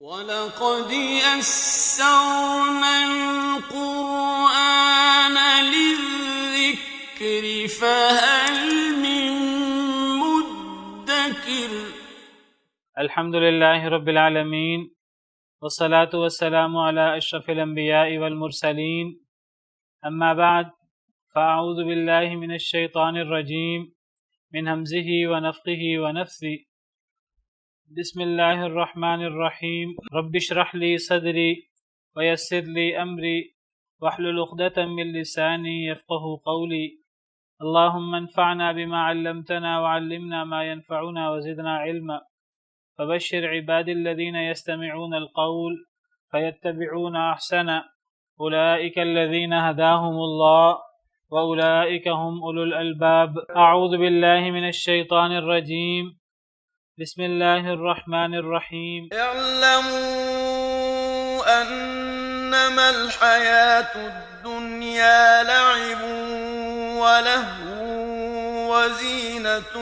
وَلَقَدْ يَسَّرْنَا الْقُرْآنَ لِلذِّكْرِ فَهَلْ مِن مُّدَّكِرٍ۔ الحمد للہ رب العالمین والصلاة والسلام علی اشرف الانبیاء والمرسلین، اما بعد فاعوذ باللہ من الشیطان الرجیم من ہمزہ ونفخہ ونفثہ۔ بسم اللہ الرحمن الرحیم۔ رب اشرح لی صدری ویسر لی امری واحلل عقدۃ من لسانی یفقہوا قولی۔ اللہم انفعنا بما علمتنا وعلمنا ما ينفعنا وزدنا علما۔ فبشر عبادی الذین یستمعون القول فیتبعون احسنہ، اولئک الذین ہداہم اللہ واولئک هم اولو الالباب۔ اعوذ باللہ من الشیطان الرجیم، بسم اللہ الرحمن الرحیم۔ اعلموا انما الحیاة الدنیا لعب ولهو وزینة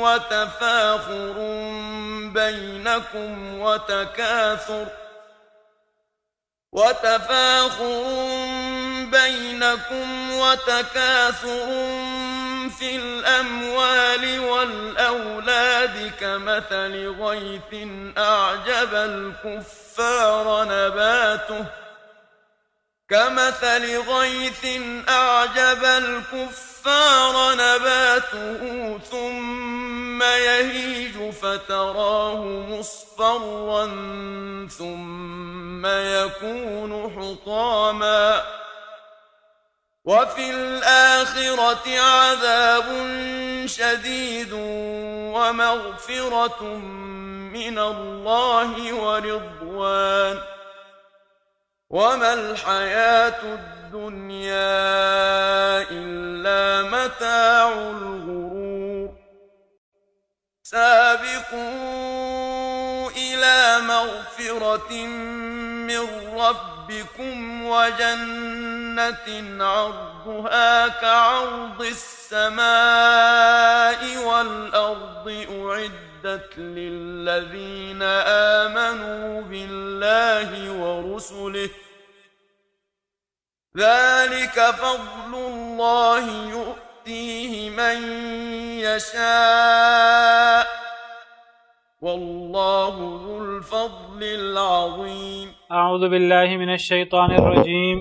وتفاخر بينكم وتكاثر في الأموال والأولاد كمثل غيث أعجب الكفار نباته ثم يهيج فتراه مصفرا ثم يكون حطاما، وفي الآخرة عذاب شديد ومغفرة من الله ورضوان، وما الحياة الدنيا إلا متاع الغرور۔ سابقوا إلى مغفرة من ربكم وجنة عرضها كعرض السماء والأرض أعدت للذين آمنوا بالله ورسله، ذلك فضل الله يؤتيه من يشاء، والله ذو الفضل العظيم۔ اعوذ باللہ من الشیطان الرجیم،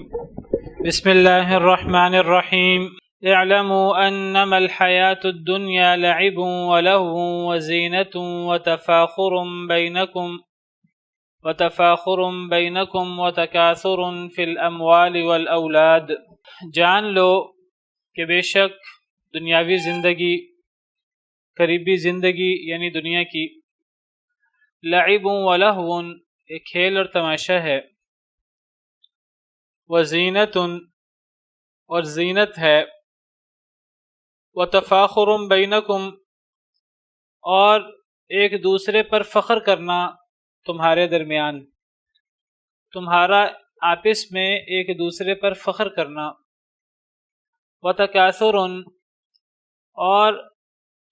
بسم اللہ الرحمن الرحیم۔ اعلموا انما الحیاة الدنیا لعب ولهو وزینة وتفاخر بینکم وتکاثر فی الاموال والاولاد۔ جان لو کہ بے شک دنیاوی زندگی، قریبی زندگی یعنی دنیا کی، لعب ولہو ایک کھیل اور تماشا ہے، وزینت اور زینت ہے، وتفاخر بینکم اور ایک دوسرے پر فخر کرنا تمہارے درمیان، تمہارا آپس میں ایک دوسرے پر فخر کرنا، وتکاثر اور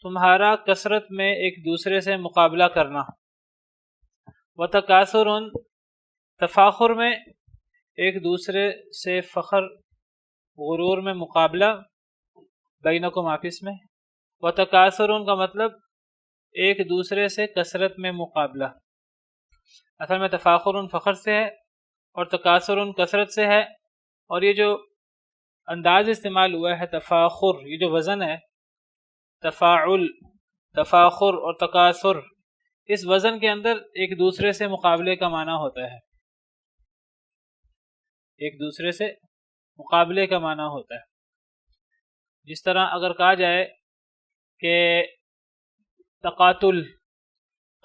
تمہارا کثرت میں ایک دوسرے سے مقابلہ کرنا، وتکاثر تفاخر میں ایک دوسرے سے فخر، غرور میں مقابلہ، بینکم آپس میں، وتکاثر کا مطلب ایک دوسرے سے کثرت میں مقابلہ۔ اصل میں تفاخر فخر سے ہے اور تکاثر کثرت سے ہے، اور یہ جو انداز استعمال ہوا ہے تفاخر، یہ جو وزن ہے تفاعل، تفاخر اور تکاثر، اس وزن کے اندر ایک دوسرے سے مقابلے کا معنی ہوتا ہے، ایک دوسرے سے مقابلے کا معنی ہوتا ہے۔ جس طرح اگر کہا جائے کہ تقاتل،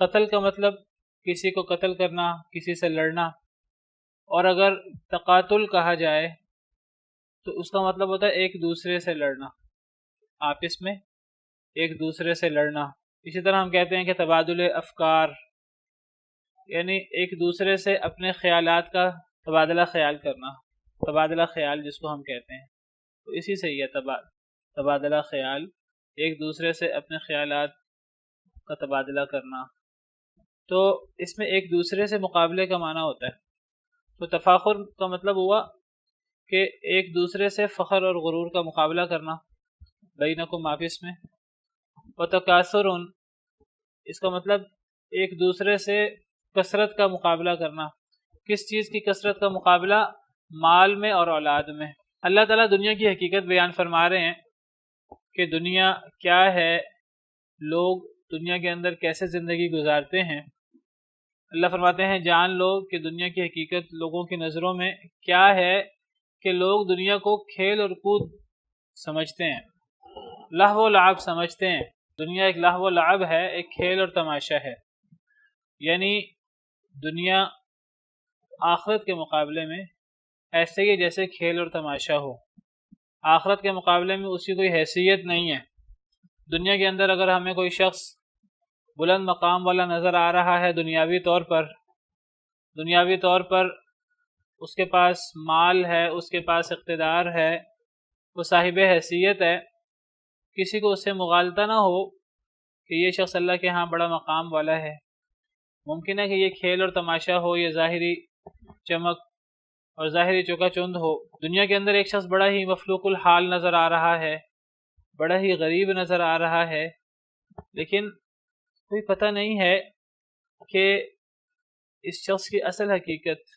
قتل کا مطلب کسی کو قتل کرنا، کسی سے لڑنا، اور اگر تقاتل کہا جائے تو اس کا مطلب ہوتا ہے ایک دوسرے سے لڑنا، آپس میں ایک دوسرے سے لڑنا۔ اسی طرح ہم کہتے ہیں کہ تبادل افکار، یعنی ایک دوسرے سے اپنے خیالات کا تبادلہ خیال کرنا، تبادلہ خیال جس کو ہم کہتے ہیں، تو اسی سے یہ تبادلہ خیال، ایک دوسرے سے اپنے خیالات کا تبادلہ کرنا۔ تو اس میں ایک دوسرے سے مقابلے کا معنی ہوتا ہے. تو تفاخر کا مطلب ہوا کہ ایک دوسرے سے فخر اور غرور کا مقابلہ کرنا بینکم آپس میں. وتکاثر اس کا مطلب ایک دوسرے سے کثرت کا مقابلہ کرنا. کس چیز کی کثرت کا مقابلہ؟ مال میں اور اولاد میں. اللہ تعالیٰ دنیا کی حقیقت بیان فرما رہے ہیں کہ دنیا کیا ہے، لوگ دنیا کے اندر کیسے زندگی گزارتے ہیں. اللہ فرماتے ہیں جان لو کہ دنیا کی حقیقت لوگوں کی نظروں میں کیا ہے کہ لوگ دنیا کو کھیل اور کود سمجھتے ہیں، لہو و لعب سمجھتے ہیں. دنیا ایک لہو و لعب ہے، ایک کھیل اور تماشا ہے. یعنی دنیا آخرت کے مقابلے میں ایسے ہی جیسے کھیل اور تماشا ہو. آخرت کے مقابلے میں اس کی کوئی حیثیت نہیں ہے. دنیا کے اندر اگر ہمیں کوئی شخص بلند مقام والا نظر آ رہا ہے دنیاوی طور پر اس کے پاس مال ہے، اس کے پاس اقتدار ہے، وہ صاحب حیثیت ہے، کسی کو اس سے مغالطہ نہ ہو کہ یہ شخص اللہ کے ہاں بڑا مقام والا ہے. ممکن ہے کہ یہ کھیل اور تماشا ہو، یہ ظاہری چمک اور ظاہری چکا چند ہو. دنیا کے اندر ایک شخص بڑا ہی مفلوق الحال نظر آ رہا ہے، بڑا ہی غریب نظر آ رہا ہے، لیکن کوئی پتہ نہیں ہے کہ اس شخص کی اصل حقیقت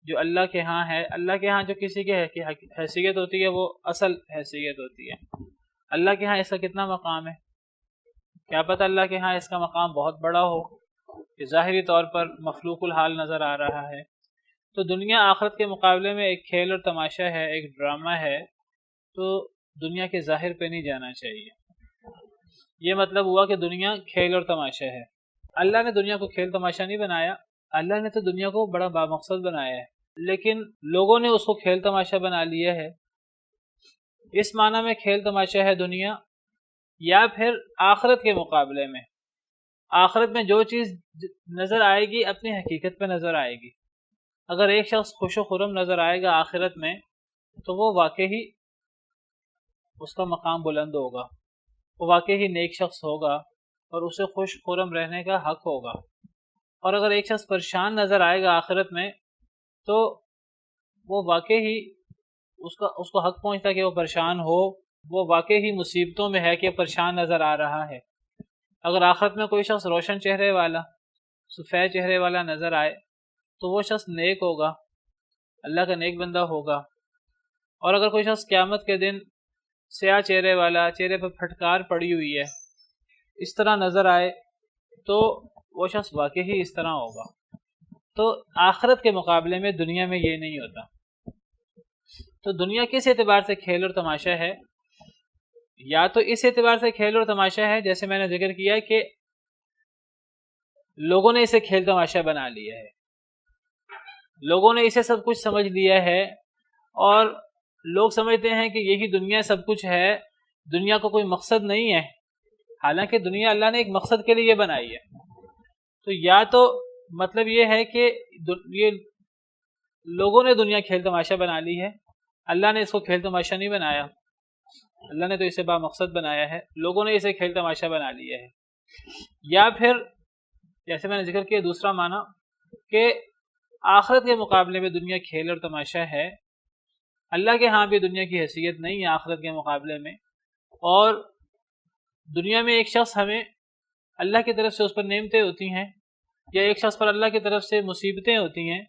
جو اللہ کے ہاں ہے. اللہ کے ہاں جو کسی کی حیثیت ہوتی ہے وہ اصل حیثیت ہوتی ہے. اللہ کے ہاں اس کا کتنا مقام ہے، کیا پتہ اللہ کے ہاں اس کا مقام بہت بڑا ہو کہ ظاہری طور پر مفلوق الحال نظر آ رہا ہے. تو دنیا آخرت کے مقابلے میں ایک کھیل اور تماشا ہے، ایک ڈرامہ ہے. تو دنیا کے ظاہر پہ نہیں جانا چاہیے. یہ مطلب ہوا کہ دنیا کھیل اور تماشا ہے. اللہ نے دنیا کو کھیل تماشا نہیں بنایا، اللہ نے تو دنیا کو بڑا بامقصد بنایا ہے، لیکن لوگوں نے اس کو کھیل تماشا بنا لیا ہے. اس معنی میں کھیل تماشا ہے دنیا، یا پھر آخرت کے مقابلے میں آخرت میں جو چیز نظر آئے گی اپنی حقیقت پہ نظر آئے گی. اگر ایک شخص خوش و خرم نظر آئے گا آخرت میں تو وہ واقعی اس کا مقام بلند ہوگا، وہ واقعی نیک شخص ہوگا اور اسے خوش خرم رہنے کا حق ہوگا. اور اگر ایک شخص پریشان نظر آئے گا آخرت میں تو وہ واقعی اس کو حق پہنچتا کہ وہ پریشان ہو، وہ واقعی مصیبتوں میں ہے کہ پریشان نظر آ رہا ہے. اگر آخرت میں کوئی شخص روشن چہرے والا، سفید چہرے والا نظر آئے تو وہ شخص نیک ہوگا، اللہ کا نیک بندہ ہوگا. اور اگر کوئی شخص قیامت کے دن سیاہ چہرے والا، چہرے پر پھٹکار پڑی ہوئی ہے، اس طرح نظر آئے تو وہ شخص واقعی اس طرح ہوگا. تو آخرت کے مقابلے میں دنیا میں یہ نہیں ہوتا. تو دنیا کس اعتبار سے کھیل اور تماشا ہے؟ یا تو اس اعتبار سے کھیل اور تماشا ہے جیسے میں نے ذکر کیا کہ لوگوں نے اسے کھیل تماشا بنا لیا ہے، لوگوں نے اسے سب کچھ سمجھ لیا ہے اور لوگ سمجھتے ہیں کہ یہی دنیا سب کچھ ہے، دنیا کو کوئی مقصد نہیں ہے، حالانکہ دنیا اللہ نے ایک مقصد کے لیے بنائی ہے. تو یا تو مطلب یہ ہے کہ یہ لوگوں نے دنیا کھیل تماشا بنا لی ہے، اللہ نے اس کو کھیل تماشا نہیں بنایا، اللہ نے تو اسے با مقصد بنایا ہے، لوگوں نے اسے کھیل تماشا بنا لیا ہے. یا پھر جیسے میں نے ذکر کیا دوسرا معنی کہ آخرت کے مقابلے میں دنیا کھیل اور تماشا ہے، اللہ کے ہاں بھی دنیا کی حیثیت نہیں ہے آخرت کے مقابلے میں. اور دنیا میں ایک شخص ہمیں اللہ کی طرف سے اس پر نعمتیں ہوتی ہیں یا ایک شخص پر اللہ کی طرف سے مصیبتیں ہوتی ہیں،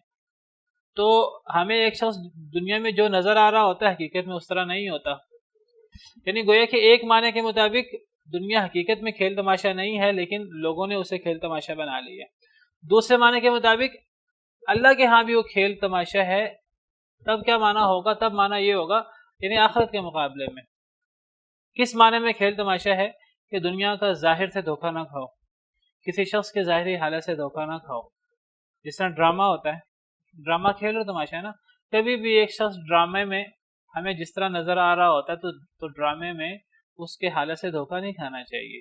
تو ہمیں ایک شخص دنیا میں جو نظر آ رہا ہوتا ہے حقیقت میں اس طرح نہیں ہوتا. یعنی گویا کہ ایک معنی کے مطابق دنیا حقیقت میں کھیل تماشا نہیں ہے لیکن لوگوں نے اسے کھیل تماشا بنا لیا. دوسرے معنی کے مطابق اللہ کے ہاں بھی وہ کھیل تماشا ہے. تب کیا معنی ہوگا؟ تب معنی یہ ہوگا یعنی آخرت کے مقابلے میں کس معنی میں کھیل تماشا ہے کہ دنیا کا ظاہر سے دھوکہ نہ کھاؤ، کسی شخص کے ظاہری حالت سے دھوکہ نہ کھاؤ. جس طرح ڈرامہ ہوتا ہے، ڈرامہ کھیل اور تماشا ہے نا. کبھی بھی ایک شخص ڈرامے میں ہمیں جس طرح نظر آ رہا ہوتا ہے تو ڈرامے میں اس کے حالت سے دھوکہ نہیں کھانا چاہیے.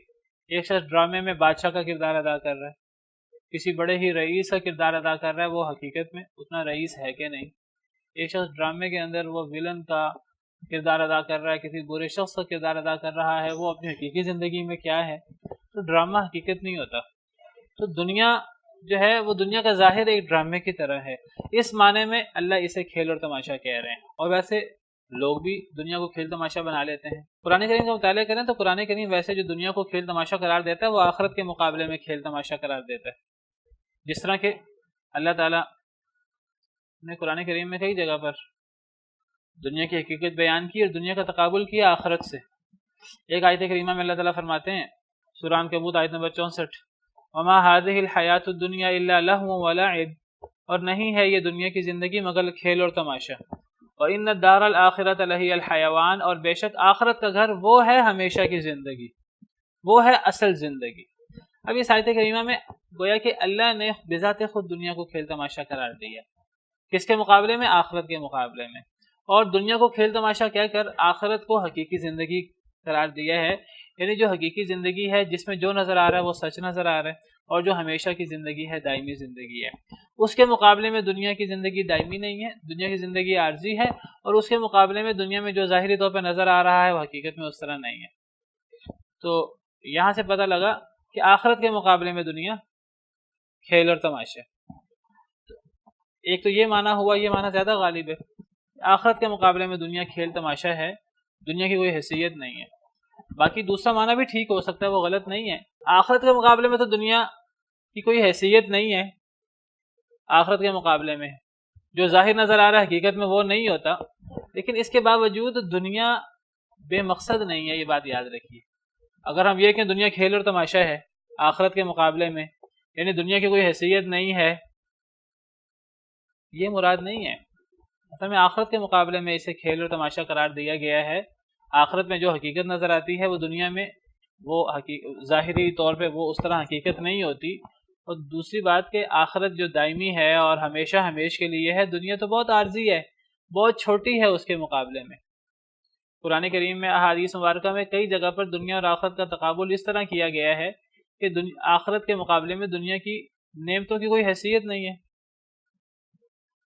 ایک شخص ڈرامے میں بادشاہ کا کردار ادا کر رہا ہے، کسی بڑے ہی رئیس کا کردار ادا کر رہا ہے، وہ حقیقت میں اتنا رئیس ہے کہ نہیں. ایک شخص ڈرامے کے اندر وہ ویلن کا کردار ادا کر رہا ہے، کسی برے شخص کا کردار ادا کر رہا ہے، وہ اپنی حقیقی زندگی میں کیا ہے. تو ڈرامہ حقیقت نہیں ہوتا. تو دنیا جو ہے وہ دنیا کا ظاہر ایک ڈرامے کی طرح ہے، اس معنی میں اللہ اسے کھیل اور تماشا کہہ رہے ہیں۔ اور ویسے لوگ بھی دنیا کو کھیل تماشا بنا لیتے ہیں۔ قرآن کریم کا مطالعہ کریں تو قرآن کریم ویسے جو دنیا کو کھیل تماشا قرار دیتا ہے وہ آخرت کے مقابلے میں کھیل تماشا قرار دیتا ہے۔ جس طرح کہ اللہ تعالیٰ نے قرآن کریم میں کئی جگہ پر دنیا کی حقیقت بیان کی اور دنیا کا تقابل کیا آخرت سے۔ ایک آیت کریمہ میں اللہ تعالیٰ فرماتے ہیں سورہ عنکبوت آیت نمبر 64، وما هذه الحیات الدنیا الا لہو ولعب، اور نہیں ہے یہ دنیا کی زندگی مگر کھیل اور تماشا، وان الدار الاخرۃ لہی الحیوان، اور بے شک آخرت کا گھر وہ ہے ہمیشہ کی زندگی، وہ ہے اصل زندگی۔ اب اس آیت کریمہ میں گویا کہ اللہ نے بذات خود دنیا کو کھیل تماشا قرار دیا، کس کے مقابلے میں؟ آخرت کے مقابلے میں، اور دنیا کو کھیل تماشا کہہ کر آخرت کو حقیقی زندگی قرار دیا ہے، یعنی جو حقیقی زندگی ہے جس میں جو نظر آ رہا ہے وہ سچ نظر آ رہا ہے، اور جو ہمیشہ کی زندگی ہے دائمی زندگی ہے۔ اس کے مقابلے میں دنیا کی زندگی دائمی نہیں ہے، دنیا کی زندگی عارضی ہے، اور اس کے مقابلے میں دنیا میں جو ظاہری طور پہ نظر آ رہا ہے وہ حقیقت میں اس طرح نہیں ہے۔ تو یہاں سے پتہ لگا کہ آخرت کے مقابلے میں دنیا کھیل اور تماشا۔ ایک تو یہ معنی ہوا، یہ معنی زیادہ غالب ہے، آخرت کے مقابلے میں دنیا کھیل تماشا ہے، دنیا کی کوئی حیثیت نہیں ہے۔ باقی دوسرا معنی بھی ٹھیک ہو سکتا ہے، وہ غلط نہیں ہے، آخرت کے مقابلے میں تو دنیا کی کوئی حیثیت نہیں ہے، آخرت کے مقابلے میں جو ظاہر نظر آ رہا ہے حقیقت میں وہ نہیں ہوتا، لیکن اس کے باوجود دنیا بے مقصد نہیں ہے، یہ بات یاد رکھیے۔ اگر ہم یہ کہ دنیا کھیل اور تماشا ہے آخرت کے مقابلے میں، یعنی دنیا کی کوئی حیثیت نہیں ہے، یہ مراد نہیں ہے۔ اصل میں آخرت کے مقابلے میں اسے کھیل اور تماشا قرار دیا گیا ہے۔ آخرت میں جو حقیقت نظر آتی ہے وہ دنیا میں وہ ظاہری طور پہ وہ اس طرح حقیقت نہیں ہوتی۔ اور دوسری بات کہ آخرت جو دائمی ہے اور ہمیشہ ہمیش کے لیے ہے، دنیا تو بہت عارضی ہے، بہت چھوٹی ہے اس کے مقابلے میں۔ قرآن کریم میں احادیث مبارکہ میں کئی جگہ پر دنیا اور آخرت کا تقابل اس طرح کیا گیا ہے کہ آخرت کے مقابلے میں دنیا کی نعمتوں کی کوئی حیثیت نہیں ہے۔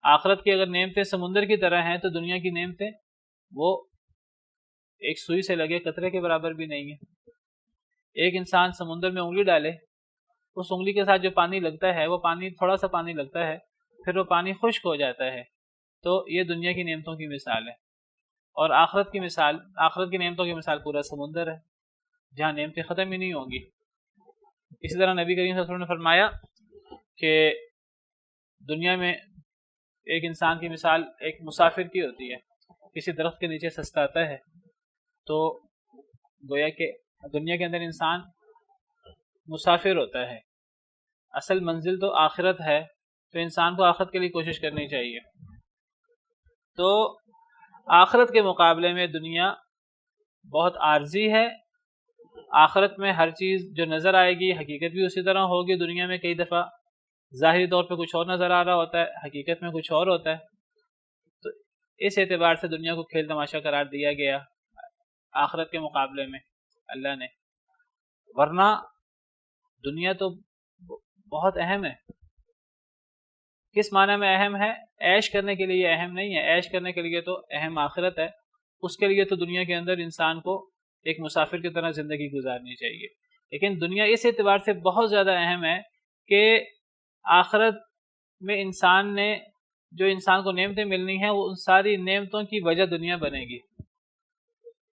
آخرت کی اگر نعمتیں سمندر کی طرح ہیں تو دنیا کی نعمتیں وہ ایک سوئی سے لگے قطرے کے برابر بھی نہیں ہے۔ ایک انسان سمندر میں انگلی ڈالے، اس انگلی کے ساتھ جو پانی لگتا ہے وہ پانی تھوڑا سا پانی لگتا ہے، پھر وہ پانی خشک ہو جاتا ہے۔ تو یہ دنیا کی نعمتوں کی مثال ہے، اور آخرت کی نعمتوں کی مثال پورا سمندر ہے جہاں نعمتیں ختم ہی نہیں ہوں گی۔ اسی طرح نبی کریم صلی اللہ علیہ وسلم نے فرمایا کہ دنیا میں ایک انسان کی مثال ایک مسافر کی ہوتی ہے، کسی درخت کے نیچے سستاتا ہے، تو گویا کہ دنیا کے اندر انسان مسافر ہوتا ہے، اصل منزل تو آخرت ہے، تو انسان کو آخرت کے لیے کوشش کرنی چاہیے۔ تو آخرت کے مقابلے میں دنیا بہت عارضی ہے۔ آخرت میں ہر چیز جو نظر آئے گی حقیقت بھی اسی طرح ہوگی۔ دنیا میں کئی دفعہ ظاہری طور پہ کچھ اور نظر آ رہا ہوتا ہے، حقیقت میں کچھ اور ہوتا ہے۔ تو اس اعتبار سے دنیا کو کھیل تماشا قرار دیا گیا آخرت کے مقابلے میں اللہ نے، ورنہ دنیا تو بہت اہم ہے۔ کس معنی میں اہم ہے؟ عیش کرنے کے لیے اہم نہیں ہے، عیش کرنے کے لیے تو اہم آخرت ہے، اس کے لیے تو دنیا کے اندر انسان کو ایک مسافر کی طرح زندگی گزارنی چاہیے۔ لیکن دنیا اس اعتبار سے بہت زیادہ اہم ہے کہ آخرت میں انسان کو نعمتیں ملنی ہیں، وہ ان ساری نعمتوں کی وجہ دنیا بنے گی۔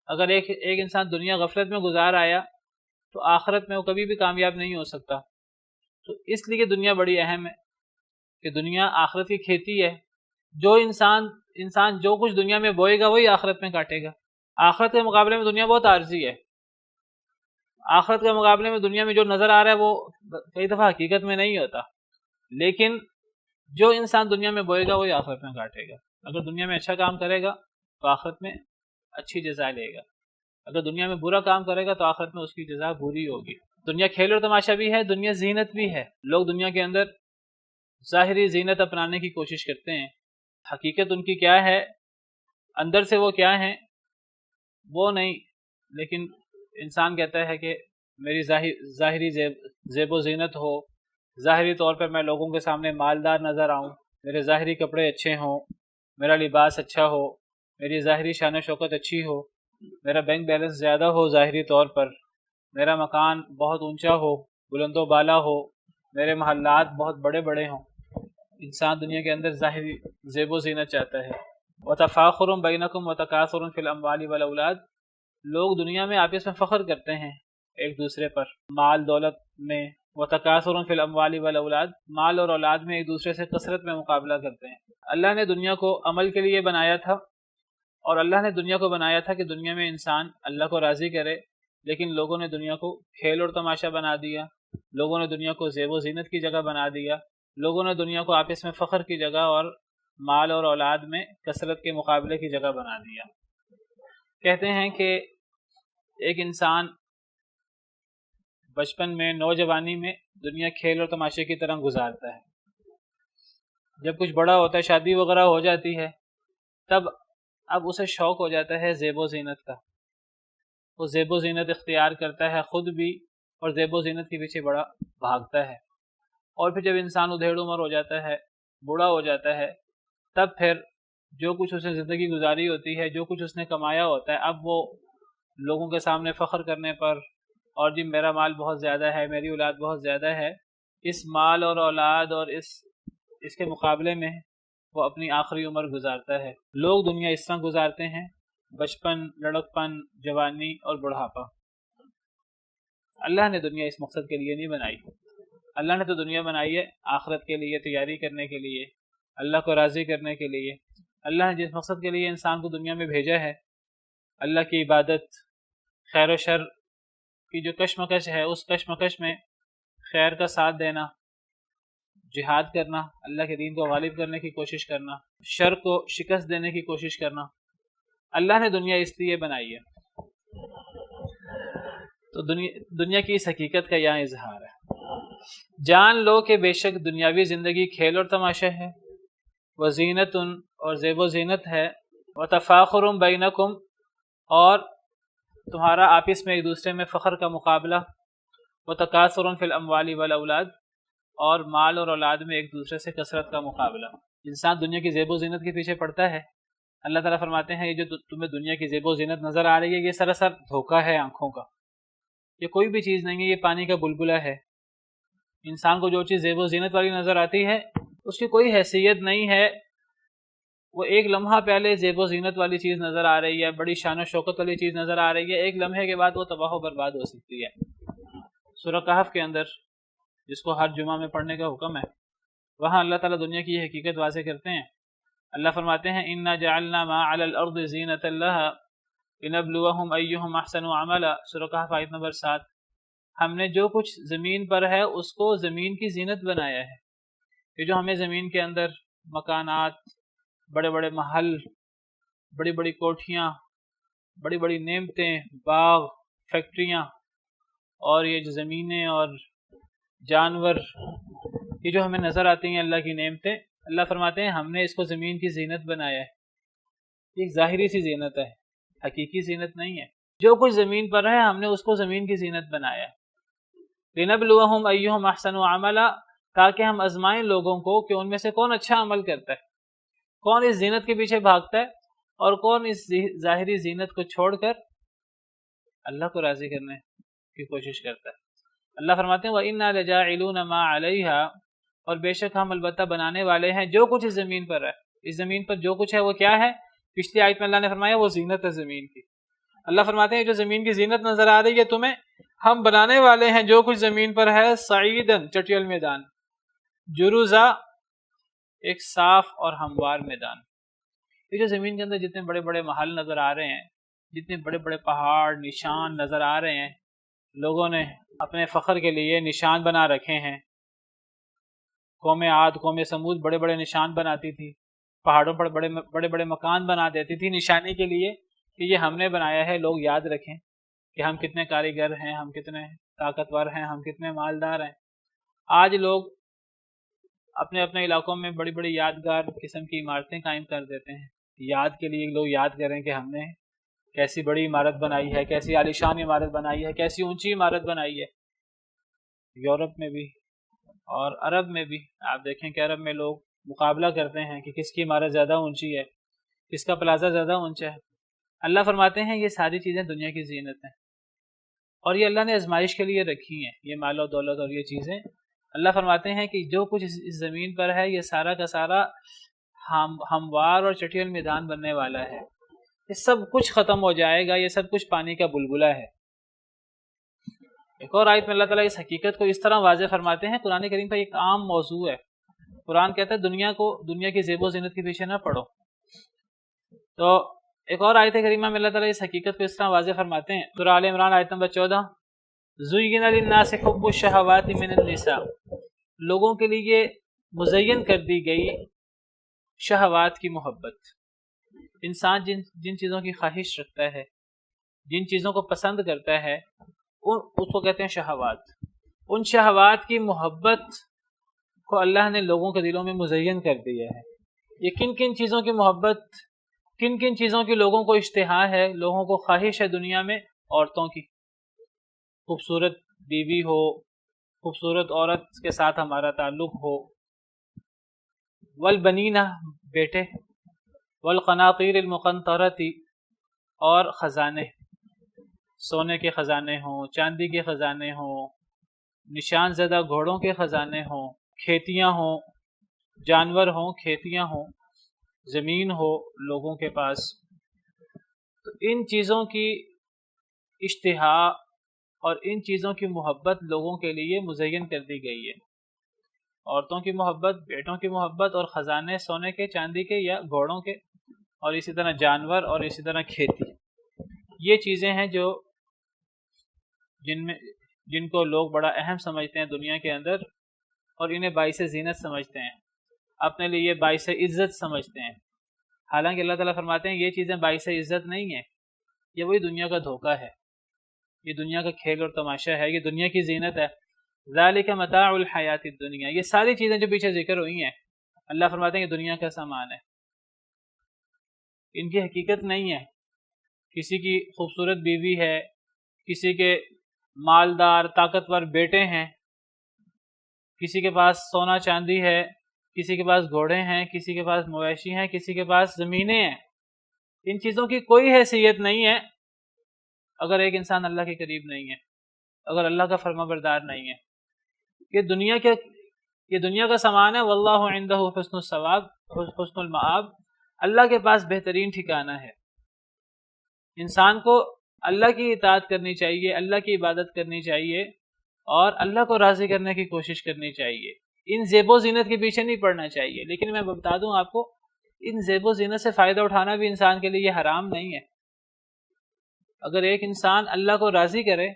اگر ایک انسان دنیا غفلت میں گزار آیا تو آخرت میں وہ کبھی بھی کامیاب نہیں ہو سکتا۔ تو اس لیے دنیا بڑی اہم ہے کہ دنیا آخرت کی کھیتی ہے، جو انسان جو کچھ دنیا میں بوئے گا وہی آخرت میں کاٹے گا۔ آخرت کے مقابلے میں دنیا بہت عارضی ہے، آخرت کے مقابلے میں دنیا میں جو نظر آ رہا ہے وہ کئی دفعہ حقیقت میں نہیں ہوتا، لیکن جو انسان دنیا میں بوئے گا وہی آخرت میں کاٹے گا۔ اگر دنیا میں اچھا کام کرے گا تو آخرت میں اچھی جزا لے گا، اگر دنیا میں برا کام کرے گا تو آخرت میں اس کی جزا بری ہوگی۔ دنیا کھیل اور تماشا بھی ہے، دنیا زینت بھی ہے۔ لوگ دنیا کے اندر ظاہری زینت اپنانے کی کوشش کرتے ہیں، حقیقت ان کی کیا ہے، اندر سے وہ کیا ہیں وہ نہیں، لیکن انسان کہتا ہے کہ میری ظاہری زیب و زینت ہو، ظاہری طور پر میں لوگوں کے سامنے مالدار نظر آؤں، میرے ظاہری کپڑے اچھے ہوں، میرا لباس اچھا ہو، میری ظاہری شان و شوکت اچھی ہو، میرا بینک بیلنس زیادہ ہو ظاہری طور پر، میرا مکان بہت اونچا ہو، بلند و بالا ہو، میرے محلات بہت بڑے بڑے ہوں. انسان دنیا کے اندر ظاہری زیب و زینت چاہتا ہے. وَتَفَاخُرٌ بَيْنَكُمْ وَتَكَاثُرٌ فِي الْأَمْوَالِ وَالْأَوْلَادِ. لوگ دنیا میں آپس میں فخر کرتے ہیں ایک دوسرے پر مال دولت میں. وَتَكَاثُرٌ فِي الْأَمْوَالِ وَالْأَوْلَادِ. مال اور اولاد میں ایک دوسرے سے کثرت میں مقابلہ کرتے ہیں. اللہ نے دنیا کو عمل کے لیے بنایا تھا، اور اللہ نے دنیا کو بنایا تھا کہ دنیا میں انسان اللہ کو راضی کرے، لیکن لوگوں نے دنیا کو کھیل اور تماشا بنا دیا. لوگوں نے دنیا کو زیب و زینت کی جگہ بنا دیا. لوگوں نے دنیا کو آپس میں فخر کی جگہ اور مال اور اولاد میں کثرت کے مقابلے کی جگہ بنا دیا. کہتے ہیں کہ ایک انسان بچپن میں، نوجوانی میں دنیا کھیل اور تماشے کی طرح گزارتا ہے. جب کچھ بڑا ہوتا ہے، شادی وغیرہ ہو جاتی ہے، تب اب اسے شوق ہو جاتا ہے زیب و زینت کا. وہ زیب و زینت اختیار کرتا ہے خود بھی، اور زیب و زینت کے پیچھے بڑا بھاگتا ہے. اور پھر جب انسان ادھیڑ عمر ہو جاتا ہے، بوڑھا ہو جاتا ہے، تب پھر جو کچھ اس نے زندگی گزاری ہوتی ہے، جو کچھ اس نے کمایا ہوتا ہے، اب وہ لوگوں کے سامنے فخر کرنے پر، اور جی میرا مال بہت زیادہ ہے، میری اولاد بہت زیادہ ہے، اس مال اور اولاد اور اس کے مقابلے میں وہ اپنی آخری عمر گزارتا ہے. لوگ دنیا اس طرح گزارتے ہیں: بچپن، لڑکپن، جوانی اور بڑھاپا. اللہ نے دنیا اس مقصد کے لیے نہیں بنائی. اللہ نے تو دنیا بنائی ہے آخرت کے لیے، تیاری کرنے کے لیے، اللہ کو راضی کرنے کے لیے. اللہ نے جس مقصد کے لیے انسان کو دنیا میں بھیجا ہے، اللہ کی عبادت، خیر و شر کی جو کشمکش ہے، اس کشمکش میں خیر کا ساتھ دینا، جہاد کرنا، اللہ کے دین کو غالب کرنے کی کوشش کرنا، شر کو شکست دینے کی کوشش کرنا. اللہ نے دنیا اس لیے بنائی ہے. تو دنیا کی اس حقیقت کا یہاں اظہار ہے. جان لو کہ بے شک دنیاوی زندگی کھیل اور تماشا ہے، وزینت اور زیب و زینت ہے، وتفاخر بینکم اور تمہارا آپس میں ایک دوسرے میں فخر کا مقابلہ، وتکاثر فی الاموال والاولاد اور مال اور اولاد میں ایک دوسرے سے کثرت کا مقابلہ. انسان دنیا کی زیب و زینت کے پیچھے پڑتا ہے. اللہ تعالیٰ فرماتے ہیں یہ جو تمہیں دنیا کی زیب و زینت نظر آ رہی ہے، یہ سراسر دھوکہ ہے آنکھوں کا. یہ کوئی بھی چیز نہیں ہے، یہ پانی کا بلبلہ ہے. انسان کو جو چیز زیب و زینت والی نظر آتی ہے، اس کی کوئی حیثیت نہیں ہے. وہ ایک لمحہ پہلے زیب و زینت والی چیز نظر آ رہی ہے، بڑی شان و شوکت والی چیز نظر آ رہی ہے، ایک لمحے کے بعد وہ تباہ و برباد ہو سکتی ہے. سورہ کہف کے اندر، جس کو ہر جمعہ میں پڑھنے کا حکم ہے، وہاں اللہ تعالیٰ دنیا کی یہ حقیقت واضح کرتے ہیں. اللہ فرماتے ہیں اِنَّا جَعَلْنَا مَا عَلَى الْأَرْضِ زِينَةً لَهَا لِنَبْلُوَهُمْ أَيُّهُمْ أَحْسَنُ عَمَلًا. سورہ کہف آیت نمبر 7. ہم نے جو کچھ زمین پر ہے اس کو زمین کی زینت بنایا ہے. یہ جو ہمیں زمین کے اندر مکانات، بڑے بڑے محل، بڑی بڑی کوٹھیاں، بڑی بڑی نعمتیں، باغ، فیکٹریاں، اور یہ جو زمینیں اور جانور، یہ جو ہمیں نظر آتی ہیں اللہ کی نعمتیں، اللہ فرماتے ہیں ہم نے اس کو زمین کی زینت بنایا ہے. ایک ظاہری سی زینت ہے، حقیقی زینت نہیں ہے. جو کچھ زمین پر ہے ہم نے اس کو زمین کی زینت بنایا ہے. لِنَبْلُوَهُمْ أَيُّهُمْ أَحْسَنُ عَمَلًا، تاکہ ہم آزمائیں لوگوں کو کہ ان میں سے کون اچھا عمل کرتا ہے، کون اس زینت کے پیچھے بھاگتا ہے، اور کون اس ظاہری زینت کو چھوڑ کر اللہ کو راضی کرنے کی کوشش کرتا ہے. اللہ فرماتے ہیں وَإِنَّا لَجَاعِلُونَ مَا عَلَيْهَا، اور بے شک ہم البتہ بنانے والے ہیں جو کچھ اس زمین پر ہے. اس زمین پر جو کچھ ہے وہ کیا ہے؟ پچھلی آیت میں اللہ نے فرمایا وہ زینت ہے زمین کی. اللہ فرماتے ہیں جو زمین کی زینت نظر آ رہی ہے تمہیں، ہم بنانے والے ہیں جو کچھ زمین پر ہے، سعیدن چٹیل میدان، جروزا ایک صاف اور ہموار میدان. یہ جو زمین کے اندر جتنے بڑے بڑے محل نظر آ رہے ہیں، جتنے بڑے بڑے پہاڑ نشان نظر آ رہے ہیں، لوگوں نے اپنے فخر کے لیے نشان بنا رکھے ہیں. قوم عاد، قوم سمود بڑے بڑے نشان بناتی تھی، پہاڑوں پر بڑے بڑے مکان بنا دیتی تھی نشانی کے لیے کہ یہ ہم نے بنایا ہے، لوگ یاد رکھیں کہ ہم کتنے کاریگر ہیں، ہم کتنے طاقتور ہیں، ہم کتنے مالدار ہیں. آج لوگ اپنے اپنے علاقوں میں بڑی بڑی یادگار قسم کی عمارتیں قائم کر دیتے ہیں، یاد کے لیے لوگ یاد کریں کہ ہم نے کیسی بڑی عمارت بنائی ہے، کیسی عالیشان عمارت بنائی ہے، کیسی اونچی عمارت بنائی ہے. یورپ میں بھی اور عرب میں بھی آپ دیکھیں کہ عرب میں لوگ مقابلہ کرتے ہیں کہ کس کی عمارت زیادہ اونچی ہے، کس کا پلازہ زیادہ اونچا ہے. اللہ فرماتے ہیں یہ ساری چیزیں دنیا کی زینت ہیں، اور یہ اللہ نے آزمائش کے لیے رکھی ہیں. یہ مال و دولت اور یہ چیزیں اللہ فرماتے ہیں کہ جو کچھ اس زمین پر ہے یہ سارا کا سارا ہموار اور چٹیل میدان بننے والا ہے، یہ سب کچھ ختم ہو جائے گا، یہ سب کچھ پانی کا بلبلہ ہے۔ ایک اور آیت میں اللہ تعالیٰ اس حقیقت کو اس طرح واضح فرماتے ہیں، قرآن کریم کا ایک عام موضوع ہے، قرآن کہتا ہے دنیا کی زیب و زینت کے پیچھے نہ پڑو۔ تو ایک اور آیت کریمہ میں اللہ تعالیٰ اس حقیقت کو اس طرح واضح فرماتے ہیں، سورہ آل عمران آیت نمبر 14، زُیِّنَ لِلنَّاسِ حُبُّ الشَّهَوَاتِ مِنَ النِّسَاءِ، لوگوں کے لیے مزین کر دی گئی شہوات کی محبت۔ انسان جن چیزوں کی خواہش رکھتا ہے، جن چیزوں کو پسند کرتا ہے، اس کو کہتے ہیں شہوات۔ ان شہوات کی محبت کو اللہ نے لوگوں کے دلوں میں مزین کر دیا ہے۔ یہ کن کن چیزوں کی محبت، کن کن چیزوں کی لوگوں کو اشتہا ہے، لوگوں کو خواہش ہے دنیا میں؟ عورتوں کی، خوبصورت بیوی ہو، خوبصورت عورت کے ساتھ ہمارا تعلق ہو، والبنین، بیٹے، والقناطیر المقنطرۃ، اور خزانے، سونے کے خزانے ہوں، چاندی کے خزانے ہوں، نشان زدہ گھوڑوں کے خزانے ہوں، کھیتیاں ہوں، جانور ہوں، کھیتیاں ہوں، زمین ہو لوگوں کے پاس۔ تو ان چیزوں کی اشتہا اور ان چیزوں کی محبت لوگوں کے لیے مزین کر دی گئی ہے۔ عورتوں کی محبت، بیٹوں کی محبت، اور خزانے سونے کے، چاندی کے یا گھوڑوں کے، اور اسی طرح جانور، اور اسی طرح کھیتی، یہ چیزیں ہیں جن کو لوگ بڑا اہم سمجھتے ہیں دنیا کے اندر، اور انہیں باعث زینت سمجھتے ہیں، اپنے لیے باعث عزت سمجھتے ہیں۔ حالانکہ اللہ تعالیٰ فرماتے ہیں یہ چیزیں باعث عزت نہیں ہیں، یہ وہی دنیا کا دھوکہ ہے، یہ دنیا کا کھیل اور تماشا ہے، یہ دنیا کی زینت ہے۔ ذالک متاع الحیات الدنیا، یہ ساری چیزیں جو پیچھے ذکر ہوئی ہیں اللہ فرماتے ہیں یہ دنیا کا سامان ہے، ان کی حقیقت نہیں ہے۔ کسی کی خوبصورت بیوی ہے، کسی کے مالدار طاقتور بیٹے ہیں، کسی کے پاس سونا چاندی ہے، کسی کے پاس گھوڑے ہیں، کسی کے پاس مویشی ہیں، کسی کے پاس زمینیں ہیں، ان چیزوں کی کوئی حیثیت نہیں ہے اگر ایک انسان اللہ کے قریب نہیں ہے، اگر اللہ کا فرما بردار نہیں ہے۔ یہ دنیا کا سامان ہے۔ واللہ عندہ حسن الثواب، حسن المآب، اللہ کے پاس بہترین ٹھکانہ ہے۔ انسان کو اللہ کی اطاعت کرنی چاہیے، اللہ کی عبادت کرنی چاہیے، اور اللہ کو راضی کرنے کی کوشش کرنی چاہیے۔ ان زیب و زینت کے پیچھے نہیں پڑنا چاہیے۔ لیکن میں بتا دوں آپ کو، ان زیب و زینت سے فائدہ اٹھانا بھی انسان کے لیے حرام نہیں ہے۔ اگر ایک انسان اللہ کو راضی کرے